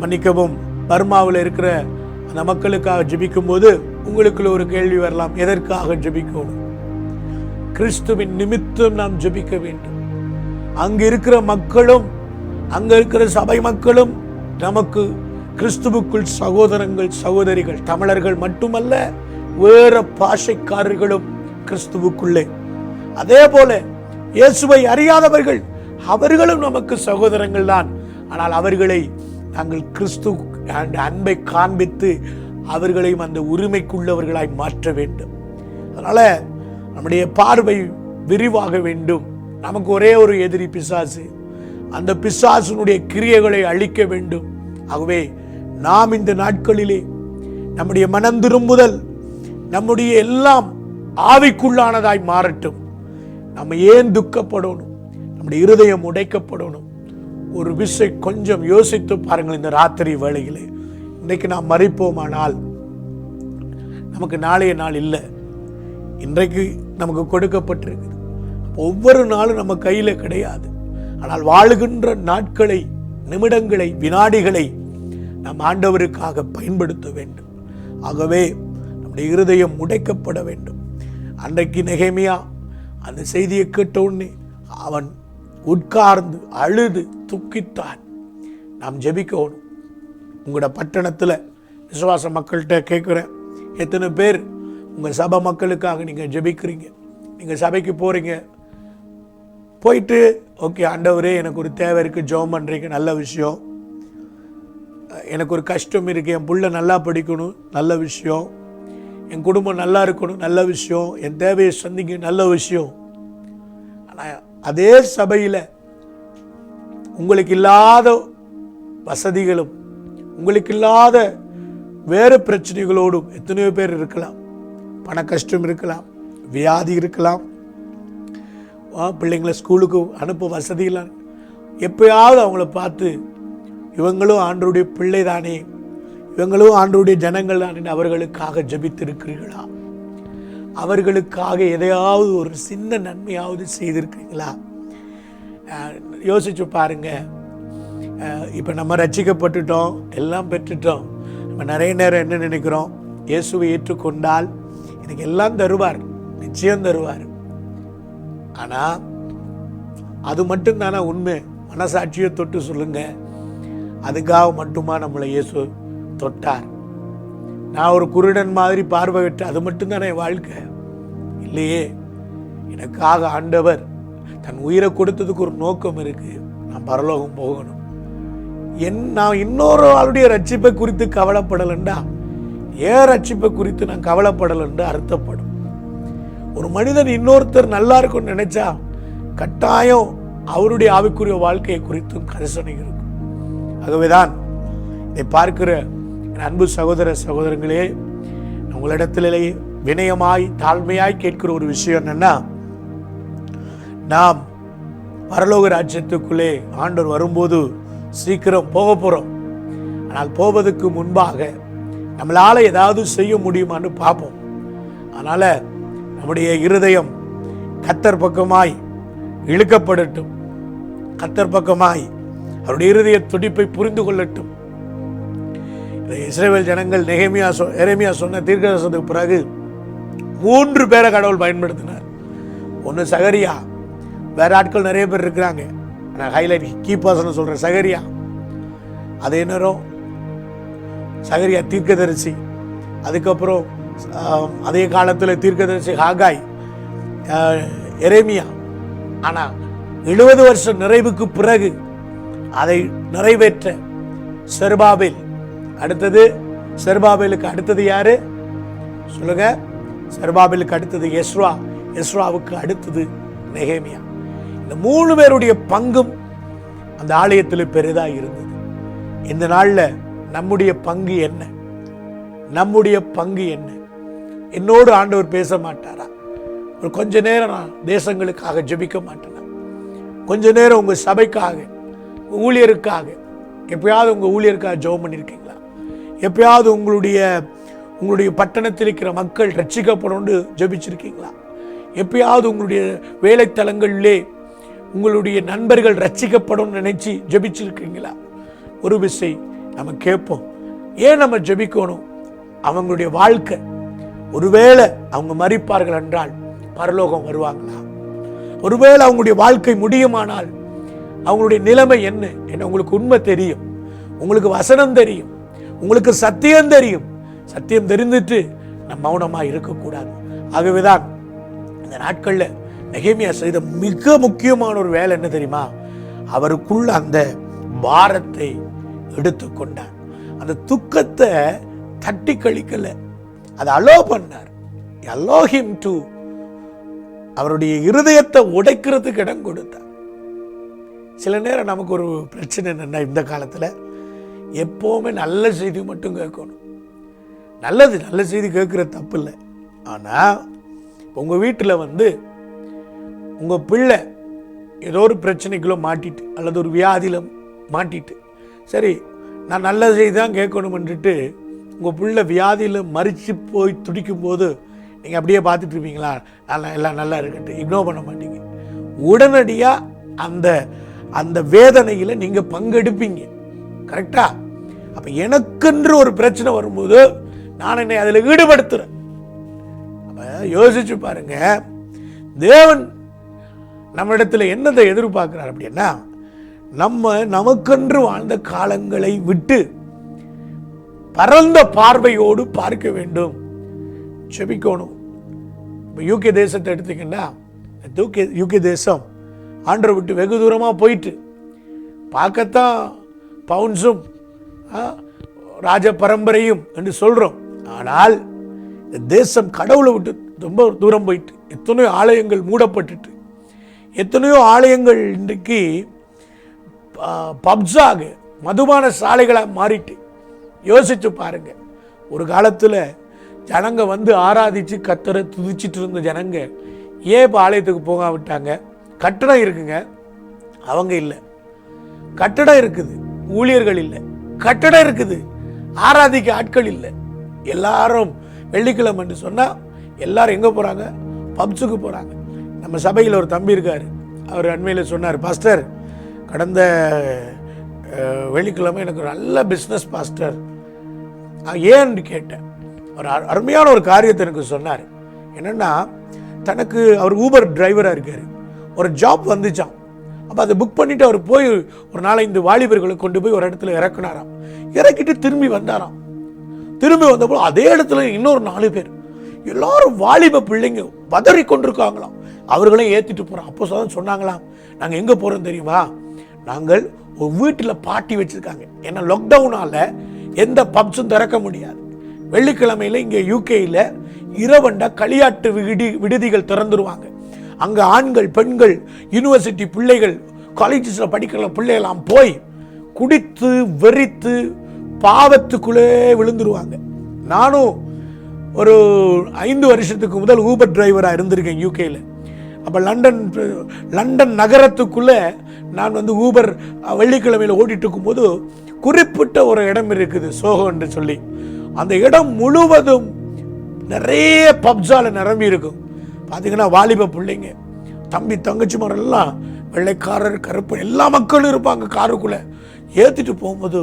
மன்னிக்கவும் பர்மாவில் இருக்கிற அந்த மக்களுக்காக ஜெபிக்கும் போது உங்களுக்குள்ள ஒரு கேள்வி வரலாம், எதற்காக ஜெபிக்கணும்? கிறிஸ்துவின் நிமித்தம் நாம் ஜெபிக்க வேண்டும். அங்க இருக்கிற மக்களும் அங்க இருக்கிற சபை மக்களும் நமக்கு கிறிஸ்துவுக்குள் சகோதரங்கள் சகோதரிகள். தமிழர்கள் மட்டுமல்ல, வேற பாஷைக்காரர்களும் கிறிஸ்துவுக்குள்ளே. அதே போல இயேசுவை அறியாதவர்கள் அவர்களும் நமக்கு சகோதரங்கள் தான். ஆனால் அவர்களை நாங்கள் கிறிஸ்து அன்பை காண்பித்து அவர்களையும் அந்த உரிமைக்குள்ளவர்களாய் மாற்ற வேண்டும். அதனால நம்முடைய பார்வை விரிவாக வேண்டும். நமக்கு ஒரே ஒரு எதிரி பிசாசு. அந்த பிசாசுனுடைய கிரியைகளை அழிக்க வேண்டும். ஆகவே நாம் இந்த நாட்களிலே நம்முடைய மனம் திரும்புதல், நம்முடைய எல்லாம் ஆவிக்குள்ளானதாய் மாறட்டும். நம்ம ஏன் துக்கப்படணும்? நம்முடைய இருதயம் உடைக்கப்படணும். ஒரு விசை கொஞ்சம் யோசித்து பாருங்கள். இந்த ராத்திரி வேளையிலே இன்றைக்கு நாம் மரிப்போமானால் நமக்கு நாளைய நாள் இல்லை. இன்றைக்கு நமக்கு கொடுக்கப்பட்டிருக்குது. ஒவ்வொரு நாளும் நம்ம கையில கிடையாது. ஆனால் வாழுகின்ற நாட்களை, நிமிடங்களை, வினாடிகளை நாம் ஆண்டவருக்காக பயன்படுத்த வேண்டும். ஆகவே நம்முடைய இருதயம் உடைக்கப்பட வேண்டும். அன்றைக்கு நெகேமியா அந்த செய்தியை கேட்ட உடனே அவன் உட்கார்ந்து அழுது துக்கித்தான். நாம் ஜெபிக்கணும். உங்களோட பட்டணத்தில் விசுவாச மக்கள்கிட்ட கேட்குறேன், எத்தனை பேர் உங்கள் சபை மக்களுக்காக நீங்கள் ஜெபிக்கிறீங்க? நீங்கள் சபைக்கு போகிறீங்க, போயிட்டு ஓகே ஆண்டவரே எனக்கு ஒரு தேவை இருக்குது, ஜெபம் பண்ணுறீங்க, நல்ல விஷயம். எனக்கு ஒரு கஷ்டம் இருக்குது, என் புள்ள நல்லா படிக்கணும், நல்ல விஷயம். என் குடும்பம் நல்லா இருக்கணும், நல்ல விஷயம். என் தேவையை சந்திக்க, நல்ல விஷயம். ஆனால் அதே சபையில் உங்களுக்கு இல்லாத வசதிகளும் உங்களுக்கு இல்லாத வேறு பிரச்சனைகளோடும் எத்தனையோ பேர் இருக்கலாம். பண கஷ்டம் இருக்கலாம், வியாதி இருக்கலாம், பிள்ளைங்களை ஸ்கூலுக்கு அனுப்ப வசதி இல்லை. எப்பயாவது அவங்கள பார்த்து இவங்களும் ஆண்டவருடைய பிள்ளை தானே, இவங்களும் ஆண்டவருடைய ஜனங்கள் தானே, அவர்களுக்காக ஜெபித்திருக்கிறீர்களா? அவர்களுக்காக எதையாவது ஒரு சின்ன நன்மையாவது செய்திருக்கிறீங்களா? யோசிச்சு பாருங்க. இப்போ நம்ம ரட்சிக்கப்பட்டுட்டோம், எல்லாம் பெற்றுட்டோம். நம்ம நிறைய நேரம் என்ன நினைக்கிறோம், இயேசுவை ஏற்றுக்கொண்டால் எனக்கு எல்லாம் தருவார், நிச்சயம் தருவார். ஆனால் அது மட்டும்தானே உண்மை? மனசாட்சியை தொட்டு சொல்லுங்க, அதுக்காக மட்டுமா நம்மளை இயேசு தொட்டார்? நான் ஒரு குருடன் மாதிரி பார்வையிட்டு அது மட்டும்தானே என் வாழ்க்கை? இல்லையே. எனக்காக ஆண்டவர் தன் உயிரை கொடுத்ததுக்கு ஒரு நோக்கம் இருக்கு. நான் பரலோகம் போகணும். நான் இன்னொரு ஆளுடைய ரட்சிப்பை குறித்து கவலைப்படலண்டா, ஏன் ரட்சிப்பை குறித்து நான் கவலைப்படலன்னு அர்த்தப்படும். ஒரு மனிதன் இன்னொருத்தர் நல்லா இருக்கும்னு நினைச்சா கட்டாயம் அவருடைய ஆவிக்குரிய வாழ்க்கையை குறித்தும் கரிசனை இருக்கும். ஆகவேதான் இதை பார்க்கிற அன்பு சகோதர சகோதரங்களே, உங்களிடத்திலேயே வினயமாய் தாழ்மையாய் கேட்கிற ஒரு விஷயம் என்னன்னா, நாம் பரலோக ராஜ்யத்துக்குள்ளே ஆண்டவர் வரும்போது சீக்கிரம் போக போறோம். ஆனால் போவதற்கு முன்பாக நம்மளால ஏதாவது செய்ய முடியுமான்னு பார்ப்போம். அதனால நம்முடைய இருதயம் கர்த்தர் பக்கமாய் இழுக்கப்படட்டும். கர்த்தர் பக்கமாய் அவருடைய இருதய துடிப்பை புரிந்து கொள்ளட்டும். இஸ்ரவேல் ஜனங்கள் எரேமியா சொன்ன தீர்க்கதரிசனத்துக்கு பிறகு 3 பேரை கடவுள் பயன்படுத்தினார். ஒன்று சகரியா, வேற ஆட்கள் நிறைய பேர் இருக்கிறாங்க, நான் ஹைலைட் கீ பர்சன் சொல்றேன். சகரியா, அதே நேரம் சகரியா தீர்க்கதரிசி, அதுக்கப்புறம் அதே காலத்தில் தீர்க்கதரிசி ஹாகாய், எரேமியா. ஆனால் 70 வருஷம் நிறைவுக்கு பிறகு அதை நிறைவேற்ற செருபாபேல். அடுத்தது செருபாபேலுக்கு அடுத்தது யாரு சொல்லுங்க? செருபாபேலுக்கு அடுத்தது எஸ்ரா, எஸ்ராவுக்கு அடுத்தது நெகேமியா. இந்த 3 பேருடைய பங்கும் அந்த ஆலயத்தில் பெரிதாக இருந்தது. இந்த நாளில் நம்முடைய பங்கு என்ன? நம்முடைய பங்கு என்ன? என்னோடு ஆண்டவர் பேச மாட்டாரா? ஒரு கொஞ்ச நேரம் நான் தேசங்களுக்காக ஜெபிக்க மாட்டேனா? கொஞ்ச நேரம் உங்கள் சபைக்காக, ஊழியருக்காக, எப்பயாவது உங்கள் ஊழியருக்காக ஜெபம் பண்ணியிருக்கீங்களா? எப்பயாவது உங்களுடைய பட்டணத்தில் இருக்கிற மக்கள் ரட்சிக்கப்படும் ஜெபிச்சிருக்கீங்களா? எப்பயாவது உங்களுடைய வேலைத்தலங்களிலே உங்களுடைய நண்பர்கள் ரட்சிக்கப்படும் நினைச்சு ஜெபிச்சிருக்கீங்களா? ஒரு விசை நம்ம கேட்போம். ஏன் நம்ம ஜெபிக்கணும்? அவங்களுடைய வாழ்க்கை, ஒருவேளை அவங்க மரிப்பார்கள் என்றால் பரலோகம் வருவாங்களா? ஒருவேளை அவங்களுடைய வாழ்க்கை முடியுமானால் அவங்களுடைய நிலைமை என்ன? உங்களுக்கு உண்மை தெரியும், உங்களுக்கு வசனம் தெரியும், உங்களுக்கு சத்தியம் தெரியும். சத்தியம் தெரிந்துட்டு நம்ம மௌனமா இருக்கக்கூடாது. ஆகவேதான் இந்த நாட்கள்ல நெகேமியா செய்த மிக முக்கியமான ஒரு வேலை என்ன தெரியுமா? அவருக்குள்ள அந்த பாரத்தை எடுத்துக்கொண்டார். அந்த துக்கத்தை தட்டி கழிக்கல, அதை அலோ பண்ணார். allow him to அவருடைய இருதயத்தை உடைக்கிறதுக்கு இடம் கொடுத்தார். சில நேரம் நமக்கு ஒரு பிரச்சனை என்னன்னா, இந்த காலத்தில் எப்போவுமே நல்ல செய்தி மட்டும் கேட்கணும். நல்ல செய்தி கேட்குற தப்பு இல்லை. ஆனால் உங்கள் வீட்டில் உங்கள் பிள்ளை ஏதோ ஒரு பிரச்சனைக்குள்ளே மாட்டிட்டு அல்லது ஒரு வியாதியில் மாட்டிட்டு, சரி நான் நல்ல செய்தி தான் கேட்கணும்ன்ட்டு உங்கள் பிள்ளை வியாதியில் மறித்து போய் துடிக்கும் போது நீங்கள் அப்படியே பார்த்துட்டு இருப்பீங்களா? எல்லாம் நல்லா இருக்கட்டும், இக்னோர் பண்ண மாட்டீங்க. உடனடியாக அந்த வேதனையில் நீங்கள் பங்கெடுப்பீங்க. கரெக்டா? அப்போ எனக்கென்று ஒரு பிரச்சனை வரும்போது நான் என்னை அதில் ஈடுபடுத்துகிறேன். அப்போ யோசிச்சு பாருங்க, தேவன் நம்ம இடத்துல என்னதை எதிர்பார்க்கிறார் அப்படின்னா, நம்ம நமக்கென்று வாழ்ந்த காலங்களை விட்டு பரந்த பார்வையோடு பார்க்க வேண்டும், செபிக்கணும். இப்போ யூகே தேசத்தை எடுத்தீங்கன்னா, யூகே தேசம் ஆண்டரை விட்டு வெகு தூரமாக போயிட்டு, பார்க்கத்தான் பவுன்ஸும் ராஜ பரம்பரையும் என்று சொல்கிறோம். ஆனால் இந்த தேசம் கடவுளை விட்டு ரொம்ப தூரம் போயிட்டு, எத்தனையோ ஆலயங்கள் மூடப்பட்டுட்டு, எத்தனையோ ஆலயங்கள் இன்றைக்கு பப்ஸாக மதுபான சாலைகளாக மாறிட்டு. யோசிச்சு பாருங்க, ஒரு காலத்தில் ஜனங்க வந்து ஆராதிச்சு கத்தரை துதிச்சிட்டு இருந்த ஜனங்க ஏன் இப்போ ஆலயத்துக்கு போக விட்டாங்க? கட்டடம் இருக்குங்க, அவங்க இல்லை. கட்டடம் இருக்குது, ஊழியர்கள் இல்லை. கட்டடம் இருக்குது, ஆராதிக்க ஆட்கள் இல்லை. எல்லாரும் வெள்ளிக்கிழமை என்று சொன்னால் எல்லாரும் எங்கே போகிறாங்க? பப்ஸுக்கு போகிறாங்க. நம்ம சபையில் ஒரு தம்பி இருக்கார், அவர் அண்மையில் சொன்னார், பாஸ்டர் கடந்த வெள்ளிக்கிழமை எனக்கு ஒரு நல்ல பிஸ்னஸ் பாஸ்டர். ஏன்னு கேட்டேன். ஒரு அருமையான ஒரு காரியத்தை எனக்கு சொன்னார். என்னென்னா, தனக்கு அவர் ஊபர் டிரைவராக இருக்கார், ஒரு ஜாப் வந்துச்சான். அப்போ அதை புக் பண்ணிவிட்டு அவர் போய் ஒரு 4-5 வாலிபர்களை கொண்டு போய் ஒரு இடத்துல இறக்குனாராம். இறக்கிட்டு திரும்பி வந்தாராம். திரும்பி வந்தப்போ அதே இடத்துல இன்னொரு 4 பேர், எல்லாரும் வாலிப பிள்ளைங்க பதறி கொண்டிருக்காங்களாம். அவர்களையும் ஏற்றிட்டு போகிறோம். அப்போ சொன்னாங்களாம், நாங்கள் எங்கே போகிறோம் தெரியுமா? நாங்கள் ஒரு வீட்டில் பார்ட்டி வச்சுருக்காங்க. ஏன்னா லாக்டவுனால் எந்த பப்ஸும் திறக்க முடியாது. வெள்ளிக்கிழமையில் இங்கே யூகேயில் இரவண்டா களியாட்டு விடுதிகள் திறந்துருவாங்க. அங்கே ஆண்கள், பெண்கள், யூனிவர்சிட்டி பிள்ளைகள், காலேஜஸில் படிக்கிற பிள்ளைகளாம் போய் குடித்து வெறித்து பாவத்துக்குள்ளே விழுந்துருவாங்க. நானும் ஒரு 5 வருஷத்துக்கு முதல் ஊபர் டிரைவராக இருந்திருக்கேன் யூகேயில். அப்போ லண்டன் நகரத்துக்குள்ளே நான் வந்து ஊபர் வெள்ளிக்கிழமையில் ஓடிட்டு இருக்கும்போது குறிப்பிட்ட ஒரு இடம் இருக்குது, சோகோ என்று சொல்லி. அந்த இடம் முழுவதும் நிறைய பப்ஸால் நிரம்பி இருக்கும். பார்த்தீங்கன்னா வாலிப பிள்ளைங்க, தம்பி தங்கச்சி எல்லாம் வெள்ளைக்காரர் கருப்பு எல்லா மக்களும் இருப்பாங்க. காருக்குள்ளே ஏற்றிட்டு போகும்போது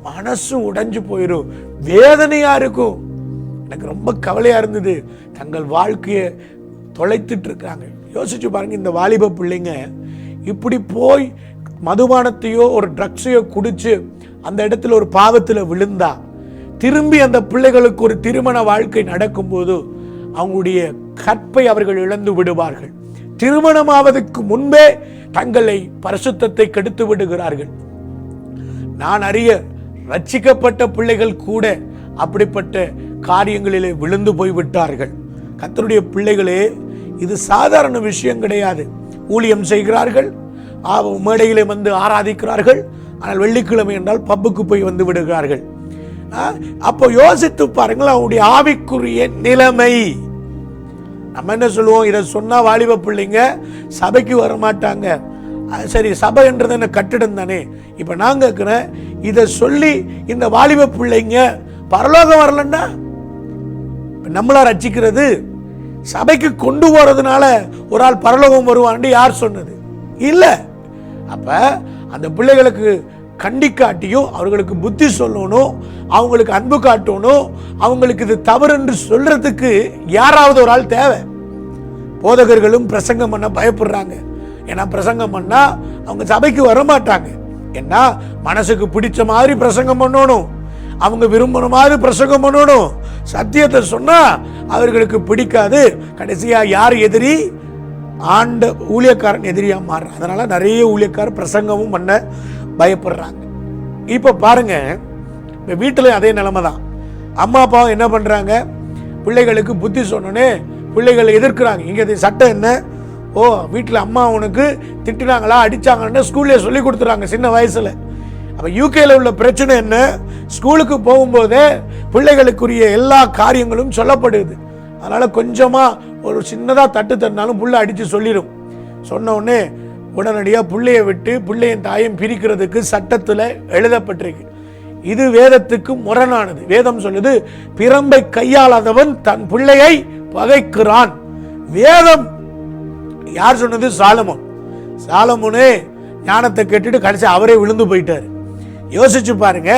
மனசு உடைஞ்சு போயிடும், வேதனையாக இருக்கும். எனக்கு ரொம்ப கவலையாக இருந்தது. தங்கள் வாழ்க்கையை தொலைத்துட்டு இருக்காங்க. யோசிச்சு பாருங்க, இந்த வாலிப பிள்ளைங்க இப்படி போய் மதுபானத்தையோ ஒரு ட்ரக்ஸையோ குடிச்சு அந்த இடத்துல ஒரு பாவத்தில் விழுந்தா, திரும்பி அந்த பிள்ளைகளுக்கு ஒரு திருமண வாழ்க்கை நடக்கும்போது அவங்களுடைய கற்பை அவர்கள் இழந்து விடுவார்கள். திருமணமாவதற்கு முன்பே தங்களை பரிசுத்தத்தை கெடுத்து விடுகிறார்கள். நான் அறிய ரட்சிக்கப்பட்ட பிள்ளைகள் கூட அப்படிப்பட்ட காரியங்களிலே விழுந்து போய் விட்டார்கள். கர்த்தருடைய பிள்ளைகளே, இது சாதாரண விஷயம் கிடையாது. ஊழியம் செய்கிறார்கள், மேடையிலே வந்து ஆராதிக்கிறார்கள், ஆனால் வெள்ளிக்கிழமை என்றால் பப்புக்கு போய் வந்து விடுகிறார்கள். அப்போ யோசித்து பாருங்கள் அவங்களுடைய ஆவிக்குரிய நிலைமை. நம்ம என்ன சொல்லுவோம், இதை சொன்னா வாலிப பிள்ளைங்க சபைக்கு வர மாட்டாங்க. சரி, சபை என்றது என்ன கட்டிடம் தானே. இப்ப நான் கேட்கிறேன், இதை சொல்லி இந்த வாலிப பிள்ளைங்க பரலோகம் வரலன்னா நம்மளா ரட்சிக்கிறது? சபைக்கு கொண்டு போறதுனால ஒரு ஆள் பரலோகம் வருவான்னு யார் சொன்னது? இல்ல. அப்ப அந்த பிள்ளைகளுக்கு கண்டிக்காட்டியும் அவர்களுக்கு புத்தி சொல்லணும், அவங்களுக்கு அன்பு காட்டணும், அவங்களுக்கு இது தவறு என்று சொல்றதுக்கு யாராவது ஒரு ஆள் தேவை. போதகர்களும் பிரசங்கம் பண்ண பயப்படுறாங்க. ஏன்னா பிரசங்கம் பண்ணா அவங்க சபைக்கு வர மாட்டாங்க. ஏன்னா மனசுக்கு பிடிச்ச மாதிரி பிரசங்கம் பண்ணணும், அவங்க விரும்புற மாதிரி பிரசங்கம் பண்ணணும். சத்தியத்தை சொன்னா அவர்களுக்கு பிடிக்காது. கடைசியா யார் எதிரி? ஆண்ட ஊழியக்காரன் எதிரியா மாறுறான். அதனால நிறைய ஊழியக்காரர் பிரசங்கமும் பண்ண பயப்படுறாங்க. இப்ப பாருங்க, வீட்டுல அதே நிலைமை தான். அம்மா அப்பாவும் என்ன பண்றாங்க? பிள்ளைகளுக்கு புத்தி சொன்னோன்னே பிள்ளைகளை எதிர்க்கிறாங்க. இங்க சட்டம் என்ன? ஓ, வீட்டில் அம்மா உனக்கு திட்டினாங்களா, அடிச்சாங்கன்னு ஸ்கூல்ல சொல்லி கொடுத்துறாங்க சின்ன வயசுல. அப்ப யூகேல உள்ள பிரச்சனை என்ன? ஸ்கூலுக்கு போகும்போதே பிள்ளைகளுக்குரிய எல்லா காரியங்களும் சொல்லப்படுது. அதனால கொஞ்சமா ஒரு சின்னதா தட்டு தட்டினாலும் புள்ள அடிச்சு சொல்லிடும். சொன்ன உடனே உடனடியாக பிள்ளையை விட்டு பிள்ளையின் தாயும் பிரிக்கிறதுக்கு சட்டத்தில் எழுதப்பட்டிருக்கு. இது வேதத்துக்கு முரணானது. வேதம் சொல்லுது, பிரம்பை கையாளாதவன் தன் பிள்ளையை பகைக்கிறான். வேதம் யார் சொன்னது? சாலமோன். சாலமோனே ஞானத்தை கேட்டுட்டு கடைசி அவரே விழுந்து போயிட்டாரு. யோசிச்சு பாருங்க,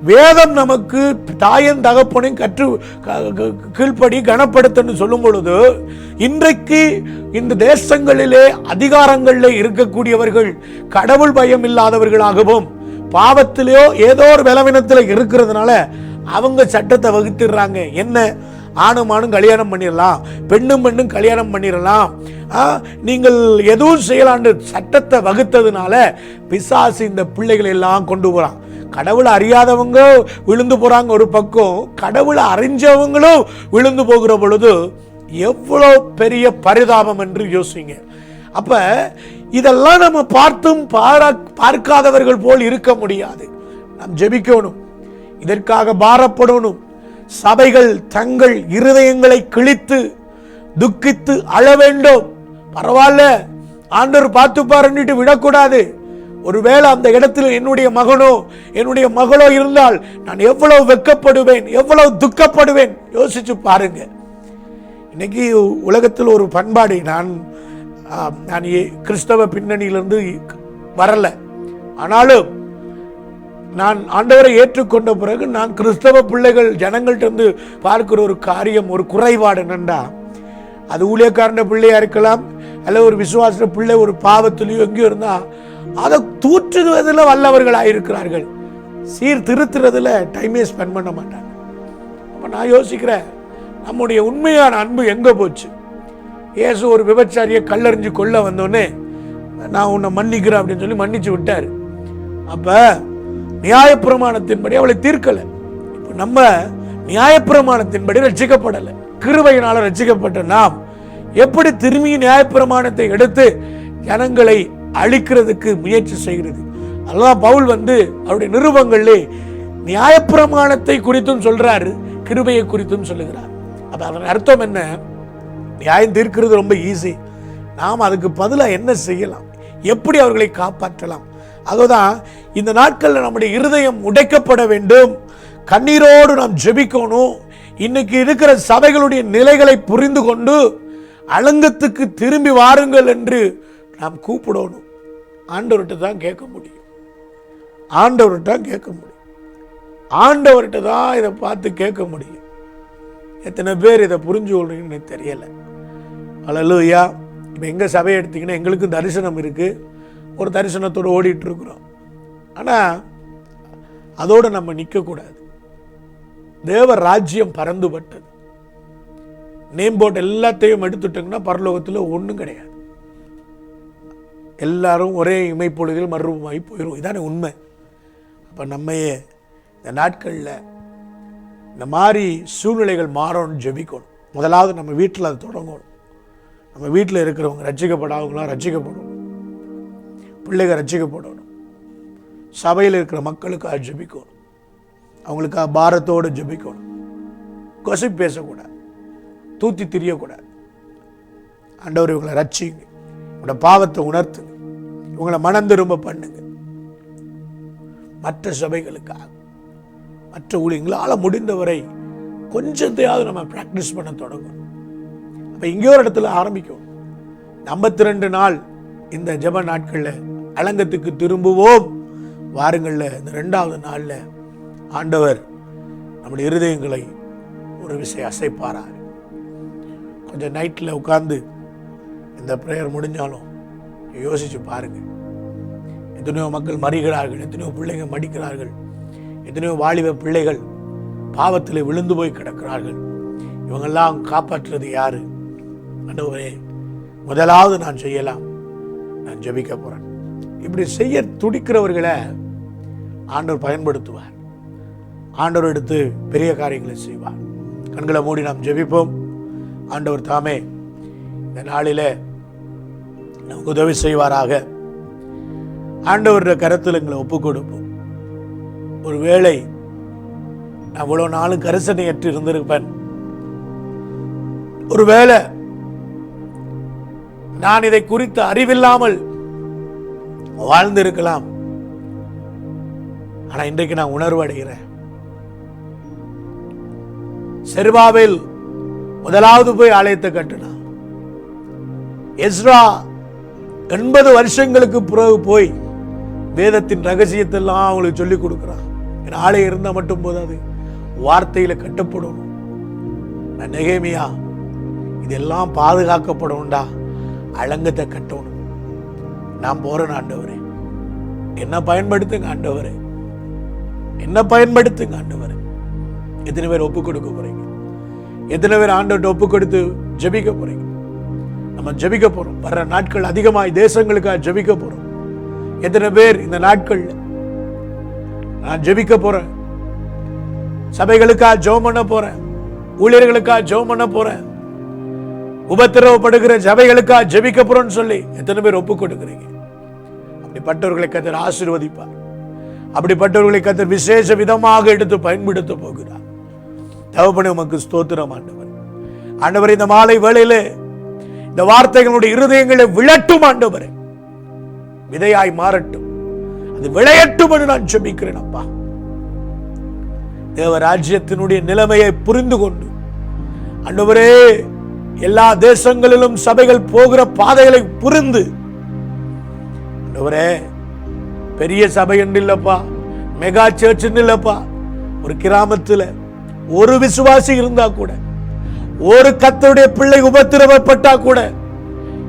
வேதம் நமக்கு தாயன் தகப்பனையும் கீழ்ப்படி கனப்படுத்தன்னு சொல்லும் பொழுது, இன்றைக்கு இந்த தேசங்களிலே அதிகாரங்களில் இருக்கக்கூடியவர்கள் கடவுள் பயம் இல்லாதவர்களாகவும் பாவத்திலேயோ ஏதோ ஒரு பலவீனத்தில் இருக்கிறதுனால அவங்க சட்டத்தை வகுத்துடுறாங்க. என்ன, ஆணும் ஆணும் கல்யாணம் பண்ணிடலாம், பெண்ணும் பெண்ணும் கல்யாணம் பண்ணிடலாம், நீங்கள் எதுவும் செய்யலான்னு சட்டத்தை வகுத்ததுனால பிசாசு இந்த பிள்ளைகளை எல்லாம் கொண்டு போறான். கடவுளை அறியாதவங்க விழுந்து போறாங்க ஒரு பக்கம், கடவுளை அறிஞ்சவங்களும் விழுந்து போகிற பொழுது எவ்வளவு பெரிய பரிதாபம் என்று யோசிங்க. அப்ப இதெல்லாம் நம்ம பார்த்தும் பார்க்காதவர்கள் போல் இருக்க முடியாது. நாம் ஜெபிக்கணும், இதற்காக பாரப்படணும். சபைகள் தங்கள் இருதயங்களை கிழித்து துக்கித்து அழ வேண்டும். பரவாயில்ல, ஆண்டவர் பார்த்து பாருன்னுட்டு விடக்கூடாது. ஒருவேளை அந்த இடத்துல என்னுடைய மகனோ என்னுடைய மகளோ இருந்தால் நான் எவ்வளவு வெட்கப்படுவேன், எவ்வளவு துக்கப்படுவேன் யோசிச்சு பாருங்க. இன்னைக்கு உலகத்தில் ஒரு பண்பாடு, நான் கிறிஸ்தவ பின்னணியிலிருந்து வரல, ஆனாலும் நான் ஆண்டவரை ஏற்றுக்கொண்ட பிறகு நான் கிறிஸ்தவ பிள்ளைகள் ஜனங்கள்ட்ட இருந்து பார்க்கிற ஒரு காரியம், ஒரு குறைபாடு என்னண்டா, அது ஊழியக்காரன பிள்ளையா இருக்கலாம், அல்ல ஒரு விசுவாச பிள்ளை ஒரு பாவத்திலையோ எங்கேயோ இருந்தா அதை தூற்றுவதில் வல்லவர்களாக இருக்கிறார்கள், சீர்திருத்துறதுல டைமே ஸ்பெண்ட் பண்ண மாட்டாங்க. அப்ப நான் யோசிக்கிறேன், நம்முடைய உண்மையான அன்பு எங்க போச்சு? இயேசு ஒரு விபச்சாரியை கல்லறிஞ்சு கொள்ள வந்தோடனே நான் உன்னை மன்னிக்கிறேன் அப்படின்னு சொல்லி மன்னிச்சு விட்டாரு. அப்ப நியாயப்பிரமாணத்தின்படி அவளை தீர்க்கல. இப்ப நம்ம நியாயப்பிரமாணத்தின்படி ரட்சிக்கப்படலை, கிருபையினால ரட்சிக்கப்பட்ட நாம் எப்படி திரும்பி நியாயப்பிரமாணத்தை எடுத்து ஜனங்களை அழிக்கிறதுக்கு முயற்சி செய்கிறது? அதான் பவுல் அவருடைய நிருபங்களிலே நியாயப்பிரமாணத்தை குறித்தும் சொல்றாரு, கிருபையை குறித்தும் சொல்லுகிறார். அப்ப அதன் அர்த்தம் என்ன? நியாயம் தீர்க்கிறது ரொம்ப ஈஸி, நாம் அதுக்கு பதிலாக என்ன செய்யலாம், எப்படி அவர்களை காப்பாற்றலாம்? அதுதான் இந்த நாட்களில் நம்முடைய இருதயம் உடைக்கப்பட வேண்டும், கண்ணீரோடு நாம் ஜெபிக்கணும். இன்னைக்கு இருக்கிற சபைகளுடைய நிலைகளை புரிந்து கொண்டு அலங்கத்துக்கு திரும்பி வாருங்கள் என்று நாம் கூப்பிடணும். ஆண்டவர்கிட்ட தான் கேட்க முடியும், ஆண்டவர்கிட்ட தான் கேட்க முடியும், ஆண்டவர்கிட்ட தான் இதை பார்த்து கேட்க முடியும். எத்தனை பேர் இதை புரிஞ்சு கொள்றீங்கன்னு தெரியல. அல்லேலூயா. இப்போ எங்கள் சபையை எடுத்திங்கன்னா எங்களுக்கும் தரிசனம் இருக்குது, ஒரு தரிசனத்தோடு ஓடிட்டு இருக்கிறோம். ஆனால் அதோடு நம்ம நிற்கக்கூடாது. தேவ ராஜ்யம் பறந்துபட்டது. நேம் போர்ட் எல்லாத்தையும் எடுத்துட்டோங்கன்னா பரலோகத்தில் ஒன்றும் கிடையாது. எல்லாரும் ஒரே இமைப்பொழுதில் மறுரூபமாகி போயிடும். இதானே உண்மை. அப்போ நம்மையே இந்த நாட்களில் இந்த மாதிரி சூழ்நிலைகள் மாறணும்னு ஜெபிக்கணும். முதலாவது நம்ம வீட்டில் அது தொடங்கணும். நம்ம வீட்டில் இருக்கிறவங்க ரட்சிக்கப்படாதவங்களாம் ரட்சிக்கப்படணும், பிள்ளைகள் ரட்சிக்கப்படணும், சபையில் இருக்கிற மக்களுக்காக ஜெபிக்கணும், அவங்களுக்காக பாரத்தோடு ஜெபிக்கணும். கொசிப் பேசக்கூடாது, தூத்தி திரியக்கூடாது. ஆண்டவர் இவங்களை ரட்சிங்க, இவங்களோட பாவத்தை உணர்த்துங்க, இவங்களை மனம் திரும்ப பண்ணுங்க. மற்ற சபைகளுக்காக, மற்ற ஊழியங்களால் முடிந்தவரை கொஞ்சத்தையாவது நம்ம பிராக்டிஸ் பண்ண தொடங்கணும். அப்போ இங்கே ஒரு இடத்துல ஆரம்பிக்கும். 52 நாள் இந்த ஜெப நாட்களில் அலங்கத்துக்கு திரும்புவோம் வாருங்களில் இந்த 2வது நாளில் ஆண்டவர் நம்முடைய இருதயங்களை ஒரு விஷயம் அசைப்பாரார். கொஞ்சம் நைட்டில் உட்கார்ந்து இந்த ப்ரேயர் முடிஞ்சாலும் யோசிச்சு பாருங்க. எத்தனையோ மக்கள் மறிகிறார்கள், எத்தனையோ பிள்ளைங்க மடிக்கிறார்கள், எத்தனையோ வாலிப பிள்ளைகள் பாவத்தில் விழுந்து போய் கிடக்கிறார்கள். இவங்கெல்லாம் காப்பாற்றுறது யாரு? ஆண்டவரே, முதலாவது நான் செய்யலாம், நான் ஜெபிக்க போறேன். இப்படி செய்ய துடிக்கிறவர்களை ஆண்டவர் பயன்படுத்துவார். ஆண்டவர் எடுத்து பெரிய காரியங்களை செய்வார். கண்களை மூடி நாம் ஜெபிப்போம். ஆண்டவர் தாமே இந்த நாளிலே நமக்கு உதவி செய்வாராக. ஆண்டவருடைய கரத்தில் எங்களை ஒப்புக் கொடுப்போம். ஒருவேளை நான் இவ்வளோ நாளும் கரிசனையற்று இருந்திருப்பேன், ஒருவேளை நான் இதை குறித்து அறிவில்லாமல் வாழ்ந்திருக்கலாம். ஆனா இன்றைக்கு நான் உணர்வு அடைகிறேன். செருபாபேல் முதலாவது போய் ஆலயத்தை கட்டினான். எஸ்ரா 80 வருஷங்களுக்கு பிறகு போய் வேதத்தின் ரகசியத்தை எல்லாம் அவங்களுக்கு சொல்லிக் கொடுக்கிறான். என் ஆலயம் இருந்தா மட்டும் போதாது, வார்த்தையில கட்டப்படணும். நெகேமியா இதெல்லாம் பாதுகாக்கப்படணும்டா, அலங்கத்தை கட்டணும். நான் போறேன் ஆண்டவரே, என்ன பயன்படுத்துங்க ஆண்டவரே, என்ன பயன்படுத்துங்க ஆண்டவரே. எத்தனை பேர் ஒப்பு கொடுக்க போறீங்க? எத்தனை பேர் ஆண்டவர்கிட்ட ஒப்பு கொடுத்து ஜெபிக்க போறீங்க? நம்ம ஜெபிக்க போறோம். வர்ற நாட்கள் அதிகமாய் தேசங்களுக்காக ஜெபிக்க போறோம். எத்தனை பேர் இந்த நாட்கள்ல நான் ஜெபிக்க போறேன், சபைகளுக்காக ஜெபம் பண்ண போறேன், ஊழியர்களுக்காக ஜெபம் பண்ண போறேன், உபத்திரவப்படுகிற சபைகளுக்காக ஜெபிக்க போறோம்னு சொல்லி எத்தனை பேர் ஒப்பு கொடுக்கிறீங்க? அப்படிப்பட்டவர்களை கர்த்தர் ஆசீர்வதிப்பார். அப்படிப்பட்டவர்களை கர்த்தர் விசேஷ விதமாக எடுத்து பயன்படுத்த போகிறார். தகப்பனே உமக்கு ஸ்தோத்திரம் ஆண்டவர். ஆண்டவர் இந்த மாலை வேளையிலே இந்த வார்த்தைகளுடைய இருதயங்களை விழட்டும் ஆண்டவரே, விதையாய் மாறட்டும், அது விளையட்டும் என்று நான் ஜெபிக்கிறேன் அப்பா. தேவ ராஜ்யத்தினுடைய நிலைமையை புரிந்து கொண்டு ஆண்டவரே எல்லா தேசங்களிலும் சபைகள் போகிற பாதைகளை புரிந்து ஆண்டவரே பெரிய சபை என்று இல்லப்பா, மெகா சர்ச் இல்லப்பா, ஒரு கிராமத்துல ஒரு விசுவாசி இருந்தா கூட, ஒரு கர்த்தருடைய பிள்ளை உபத்திரவப்பட்டா கூட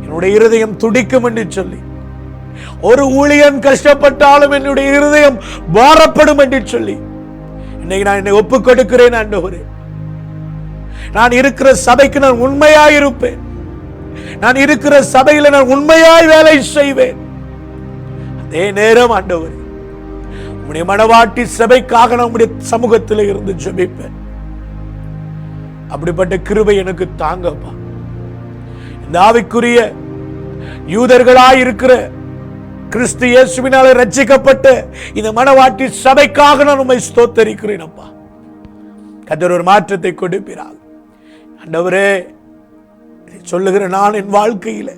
என்னுடைய இருதயம் துடிக்கும் என்று சொல்லி, ஒரு ஊழியன் கஷ்டப்பட்டாலும் என்னுடைய இருதயம் பாரப்படும் என்று சொல்லி இன்னைக்கு நான் என்னை ஒப்புக் கொடுக்கிறேன் ஆண்டவரே. நான் இருக்கிற சபைக்கு நான் உண்மையாய் இருப்பேன். நான் இருக்கிற சபையில் நான் உண்மையாய் வேலை செய்வேன். அதே நேரம் ஆண்டவரே உம்முடைய மனவாட்டி சபைக்காக நான் உம்முடைய சமூகத்தில் இருந்து ஜெபிப்பேன். அப்படிப்பட்ட கிருபை எனக்கு தாங்கப்பா. இந்த ஆவிக்குரிய யூதர்களாய் இருக்கிற கிறிஸ்து இயேசுவினாலே ரட்சிக்கப்பட்ட இந்த மனவாட்டி சபைக்காக நான் உம்மை ஸ்தோத்தரிக்கிறேன் அப்பா. கர்த்தர் ஒரு மாற்றத்தை கொடுப்பீராக ஆண்டவரே. சொல்லுகிற நான் என் வாழ்க்கையில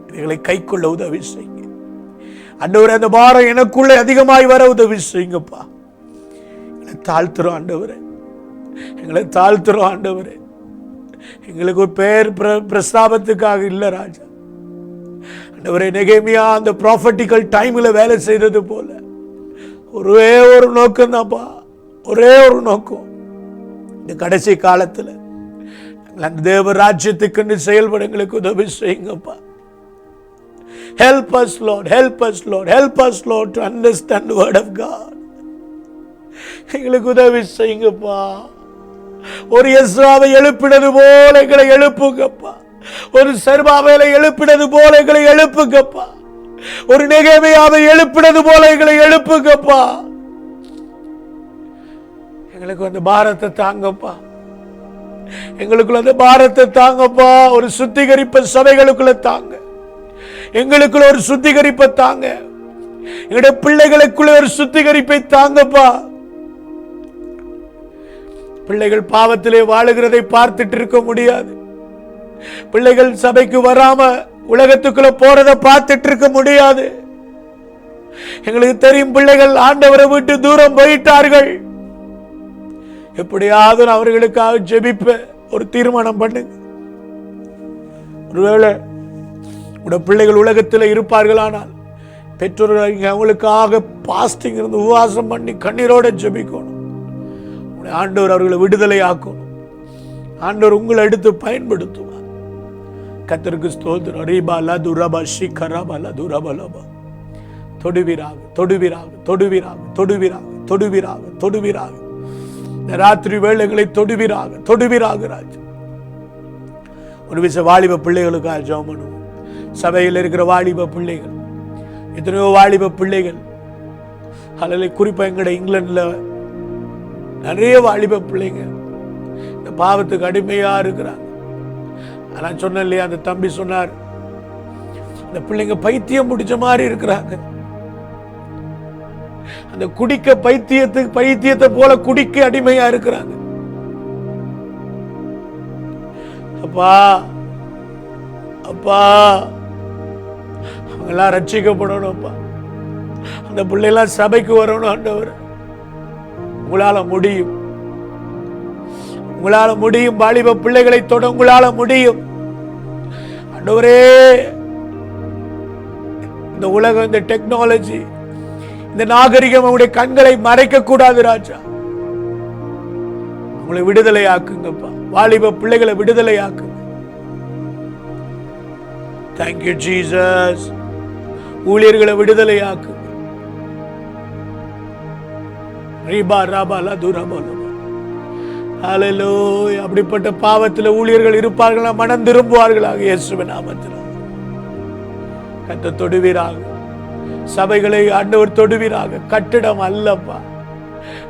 இவைகளை கைக்கொள்ள உதவி செய்யுங்க ஆண்டவரே. அந்த பாரம் எனக்குள்ளே அதிகமாய் வர உதவி செய்யுங்கப்பா. எங்களை தாழ்த்துறோம் ஆண்டவரே, எங்களை தாழ்த்துறோம் ஆண்டவரே. எங்களுக்கு ஒரு பேர் பிரஸ்தாபத்துக்காக இல்ல ராஜா. ஆண்டவரே நெகேமியா அந்த ப்ராஃபட்டிக்கல் டைம்ல வேலை செய்தது போல ஒரே ஒரு நோக்கம் தான்ப்பா, ஒரே ஒரு நோக்கம். இந்த கடைசி காலத்துல அந்த தேவ ராஜ்யத்துக்கு செயல்பட எங்களுக்கு உதவி செய்யுங்கப்பா. Help us Lord, help us Lord, help us Lord to understand the word of God. எங்களுக்கு உதவி செய்யுங்கப்பா. ஒரு எஸ்ராவை எழுப்பினது போல எங்களை எழுப்புங்கப்பா. ஒரு சர்பாவேலை எழுப்பினது போல எங்களை எழுப்புங்கப்பா. ஒரு நெகேமியாவை எழுப்பினது போல எங்களை எழுப்புங்கப்பா. எங்களுக்கு அந்த பாரத்தை தாங்கப்பா. எங்களுக்குள்ள அந்த பாரத்தை தாங்கப்பா. ஒரு சுத்திகரிப்பு சபைகளுக்குள்ள தாங்க. எங்களுக்குள்ள ஒரு சுத்திகரிப்பை தாங்க. எங்களுடைய பிள்ளைகளுக்குள்ள ஒரு சுத்திகரிப்பை தாங்கப்பா. பிள்ளைகள் பாவத்திலே வாழுகிறதை பார்த்துட்டு இருக்க முடியாது. பிள்ளைகள் சபைக்கு வராம உலகத்துக்குள்ள போறதை பார்த்துட்டு இருக்க முடியாது. எங்களுக்கு தெரியும் பிள்ளைகள் ஆண்டவரை விட்டு தூரம் போயிட்டார்கள். எப்படியாவது அவர்களுக்காக ஜெபிப்ப ஒரு தீர்மானம் பண்ணுங்க. ஒருவேளை உடைய பிள்ளைகள் உலகத்தில் இருப்பார்களானால் பெற்றோர்கள் அவங்களுக்காக பாஸ்டிங் இருந்து உபவாசம் பண்ணி கண்ணீரோட ஜெபிக்கணும். ஆண்டவர் அவர்களை விடுதலை ஆக்கணும். ஆண்டவர் உங்களை எடுத்து பயன்படுத்துவார். கர்த்தருக்கு ஸ்தோத்திரம். ரீபாலா துரபா ஷிகரபலா துரபலபா. தொடுவீராக, தொடுவீராக, தொடுவீராக, தொடுவீராக, தொடுவீராக, தொடுவீராக. இந்த ராத்திரி வேளைகளை தொடுவீராக, தொடுவீராக ராஜா. ஒரு விஷயம் வாலிப பிள்ளைகளுக்காக ஜெபம் பண்ணுவோம். சபையில் இருக்கிற வாலிப பிள்ளைகள், எத்தனையோ வாலிப பிள்ளைகள், அதில் குறிப்பா எங்கட இங்கிலாந்துல நிறைய வாலிப பிள்ளைங்க இந்த பாவத்துக்கு அடிமையா இருக்கிறாங்க. நான் சொன்னேன் இல்லையா, அந்த தம்பி சொன்னார், அந்த பிள்ளைங்க பைத்தியம் முடிச்ச மாதிரி இருக்கிறாங்க. அந்த குடிக்க பைத்தியத்தை போல குடிக்க அடிமையா இருக்கிறாங்க. அப்பா அப்பா அவங்கெல்லாம் ரட்சிக்கப்படணும் அப்பா. அந்த பிள்ளைலாம் சபைக்கு வரணும் ஆண்டவர். உங்களால முடியும், உங்களால முடியும். வாலிப பிள்ளைகளை தொட உங்களால முடியும் ஆண்டவரே. இந்த உலகம், இந்த டெக்னாலஜி, இந்த நாகரிகம் அவங்களுடைய கண்களை மறைக்க கூடாது ராஜா. உங்களை விடுதலை ஆக்குங்கப்பா. வாலிப பிள்ளைகளை விடுதலை ஆக்குங்க. Thank you Jesus. ஊழியர்களை விடுதலை ஆக்குங்க. ரீபா ராபா லதுரபா. ஹல்லேலூயா. அப்படிப்பட்ட பாவத்தில் ஊழியர்கள் இருப்பார்களா, மனம் திரும்புவார்களாக இயேசுவின் நாமத்தில். கர்த்தர் தொடுவீராக. சபைகளை ஆண்டவர் தொடுவீராக. கட்டிடம் அல்லப்பா,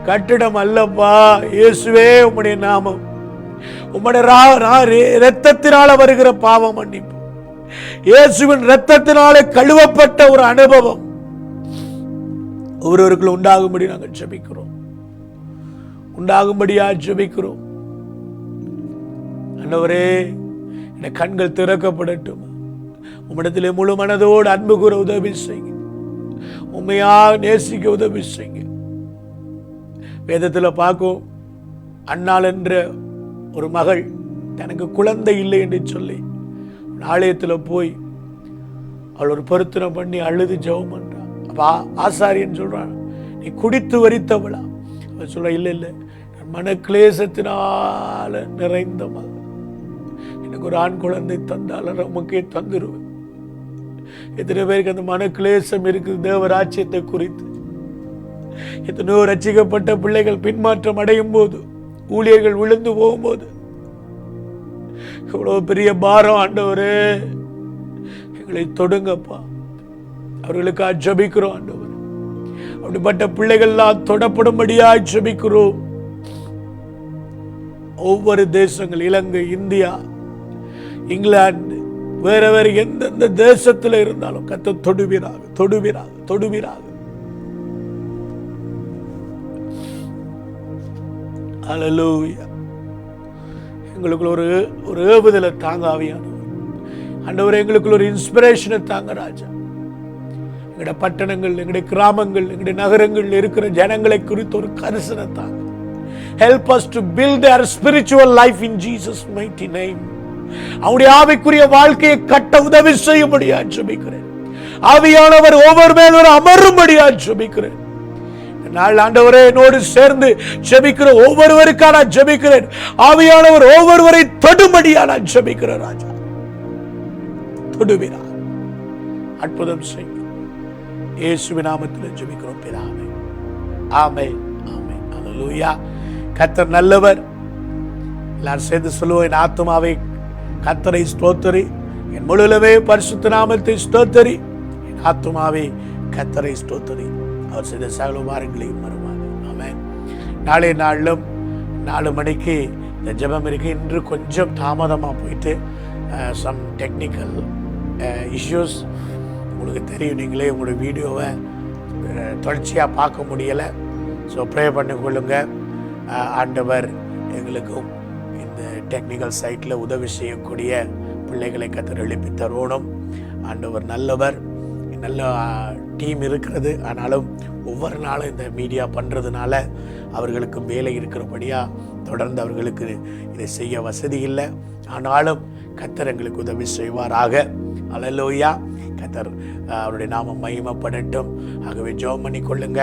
கட்டிடம் அல்லப்பா. இயேசுவே உம்முடைய நாமம், உம்முடைய இரத்தத்தினால வருகிற பாவம் மன்னிப்பு, இயேசுவின் இரத்தத்தினாலே கழுவப்பட்ட ஒரு அனுபவம் ஒவ்வொருவருக்குள்ள உண்டாகும்படி நாங்கள் ஜெபிக்கிறோம். உண்டாகும்படியா ஜெபிக்கிறோம். ஆண்டவரே, இந்த கண்கள் திறக்கப்படட்டும். உம்மிடத்திலே முழு மனதோடு அன்பு கூற உதவி செய்யுங்க. உண்மையாக நேசிக்க உதவி செய்யுங்க. வேதத்தில் பார்க்கும், அன்னாள் என்ற ஒரு மகள் தனக்கு குழந்தை இல்லை என்று சொல்லி ஆலயத்தில் போய் அவள் ஒரு பொருத்தனை பண்ணி அழுது ஜெபம் பண்றான். அப்பா ஆசாரியன் சொல்றான், நீ குடித்து வரித்தவளா? அவள் சொல்ற, இல்லை இல்லை, நான் மனக்லேசத்தினால நிறைந்த மகள், எனக்கு ஒரு ஆண் குழந்தை தந்தால உமக்கே தந்துருவேன். எத்தனை பேருக்கு அந்த மனக்லேசம் இருக்குது தேவராஜ்யத்தை குறித்து? எத்தனையோ ரட்சிக்கப்பட்ட பிள்ளைகள் பின்மாற்றம் அடையும் போது, ஊழியர்கள் விழுந்து போகும்போது, இவ்வளவு பெரிய பாரம் ஆண்டவரே, எங்களை தொடுங்கப்பா. அவர்களுக்காக ஜெபிக்கிறோம் ஆண்டவர். அப்படிப்பட்ட பிள்ளைகள்லாம் தொடப்படும்படியா ஜெபிக்கிறோம். ஒவ்வொரு தேசங்கள், இலங்கை, இந்தியா, இங்கிலாந்து, வேற வேற எந்தெந்த தேசத்தில் இருந்தாலும் கர்த்தர் தொடுவீராக, தொடுவீராக, தொடுவீராக. ஹல்லேலூயா. எங்களுக்குள்ள ஒரு ஏவுதலை தாங்க ஆவியானவர். ஆண்டவரே, எங்களுக்குள்ள ஒரு இன்ஸ்பிரேஷனை தாங்க ராஜா. எங்களுடைய பட்டணங்கள், எங்களுடைய கிராமங்கள், எங்களுடைய நகரங்கள் இருக்கிற ஜனங்களை குறித்து ஒரு கரிசனை தாங்க. Help us to build their spiritual life in Jesus' mighty name. அவருடைய ஆவிக்குரிய வாழ்க்கையை கட்ட உதவி செய்யும்படியா ஜெபிக்கிறேன். ஆவியானவர் ஒவ்வொரு மேலும் அமரும்படியா ஜெபிக்கிறேன். நாள் ஆண்டவரே, என்னோடு சேர்ந்து ஜெபிக்கிற ஒவ்வொருவருக்காக நான் ஜெபிக்கிறேன். ஆவியானவர் ஒவ்வொருவரை தொடும்படியா நான் ஜெபிக்கிறேன் ராஜா. தொடுவீரா, அற்புதம் செய்யும். இயேசுவின் நாமத்தில் ஜெபிக்கிறோம் பிதாவே. ஆமென், ஆமென். ஹல்லேலூயா. கர்த்தர் நல்லவர். எல்லாரும் சேர்ந்து சொல்லுவோம், என் ஆத்துமாவே கர்த்தரை ஸ்தோத்திரி, என் முழுலவே பரிசுத்த நாமத்தை ஸ்தோத்திரி, என் ஆத்துமாவே கர்த்தரை ஸ்தோத்திரி, அவர் செய்த சகல உபகாரங்களையும் மறவாதே. ஆமென். நாளை நாளிலும் 4 மணிக்கு இந்த ஜெபம் இருக்கு. இன்று கொஞ்சம் தாமதமாக போயிட்டு சம் டெக்னிக்கல் இஷ்யூஸ். உங்களுக்கு தெரியும், நீங்களே உங்களுடைய வீடியோவை தொடர்ச்சியாக பார்க்க முடியலை. ஸோ ப்ரே பண்ணிக்கொள்ளுங்க. ஆண்டவர் எங்களுக்கும் இந்த டெக்னிக்கல் சைட்டில் உதவி செய்யக்கூடிய பிள்ளைகளை கர்த்தர் எழுப்பி தருவோம். ஆண்டவர் நல்லவர். நல்ல டீம் இருக்கிறது. ஆனாலும் ஒவ்வொரு நாளும் இந்த மீடியா பண்ணுறதுனால அவர்களுக்கு வேலை இருக்கிறபடியாக தொடர்ந்து அவர்களுக்கு இதை செய்ய வசதி இல்லை. ஆனாலும் கர்த்தர் எங்களுக்கு உதவி செய்வாராக. அல்லேலூயா. கர்த்தர் அவருடைய நாமம் மகிமைப்படட்டும். ஆகவே ஜெபம் பண்ணி கொள்ளுங்க.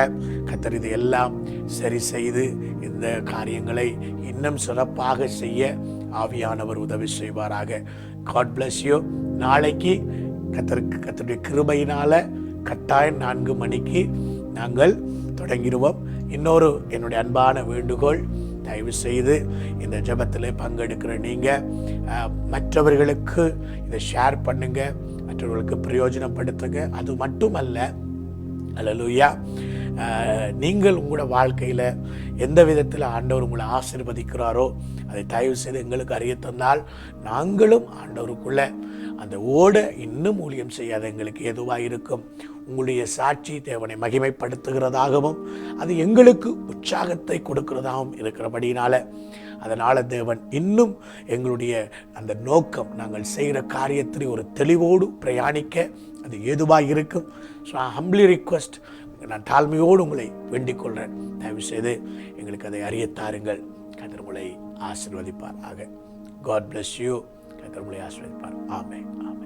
கர்த்தர் இது எல்லாம் சரி செய்து இந்த காரியங்களை இன்னும் சிறப்பாக செய்ய ஆவியானவர் உதவி செய்வாராக. God bless you. நாளைக்கு கர்த்தருடைய கிருபையினால கட்டாயம் 4 மணிக்கு நாங்கள் தொடங்கிடுவோம். இன்னொரு என்னுடைய அன்பான வேண்டுகோள், தயவு செய்து இந்த ஜெபத்தில் பங்கெடுக்கிற நீங்கள் மற்றவர்களுக்கு இதை ஷேர் பண்ணுங்க, மற்றவர்களுக்கு பிரயோஜனப்படுத்துங்க. அது மட்டுமல்ல, அல்லேலூயா, நீங்கள் உங்களோட வாழ்க்கையில் எந்த விதத்தில் ஆண்டவர் உங்களை ஆசீர்வதிக்கிறாரோ அதை தயவு செய்து எங்களுக்கு அறிய தந்தால் நாங்களும் ஆண்டவருக்குள்ள அந்த ஓட இன்னும் ஊழியம் செய்யாத எங்களுக்கு எதுவாக இருக்கும். உங்களுடைய சாட்சி தேவனை மகிமைப்படுத்துகிறதாகவும் அது எங்களுக்கு உற்சாகத்தை கொடுக்கிறதாகவும் இருக்கிறபடினால அதனால் தேவன் இன்னும் எங்களுடைய அந்த நோக்கம், நாங்கள் செய்கிற காரியத்தில் ஒரு தெளிவோடு பிரயாணிக்க அது ஏதுவாக இருக்கும். ஸோ ஹம்பிளி ரிக்வெஸ்ட், நான் தாழ்மையோடு உங்களை வேண்டிக் கொள்கிறேன். தயவு செய்து எங்களுக்கு அதை அறியத்தாருங்கள். கர்த்தர் உங்களை ஆசீர்வதிப்பார். ஆக God bless you. கர்த்தர் உங்களை ஆசீர்வதிப்பார். ஆமென், ஆமென்.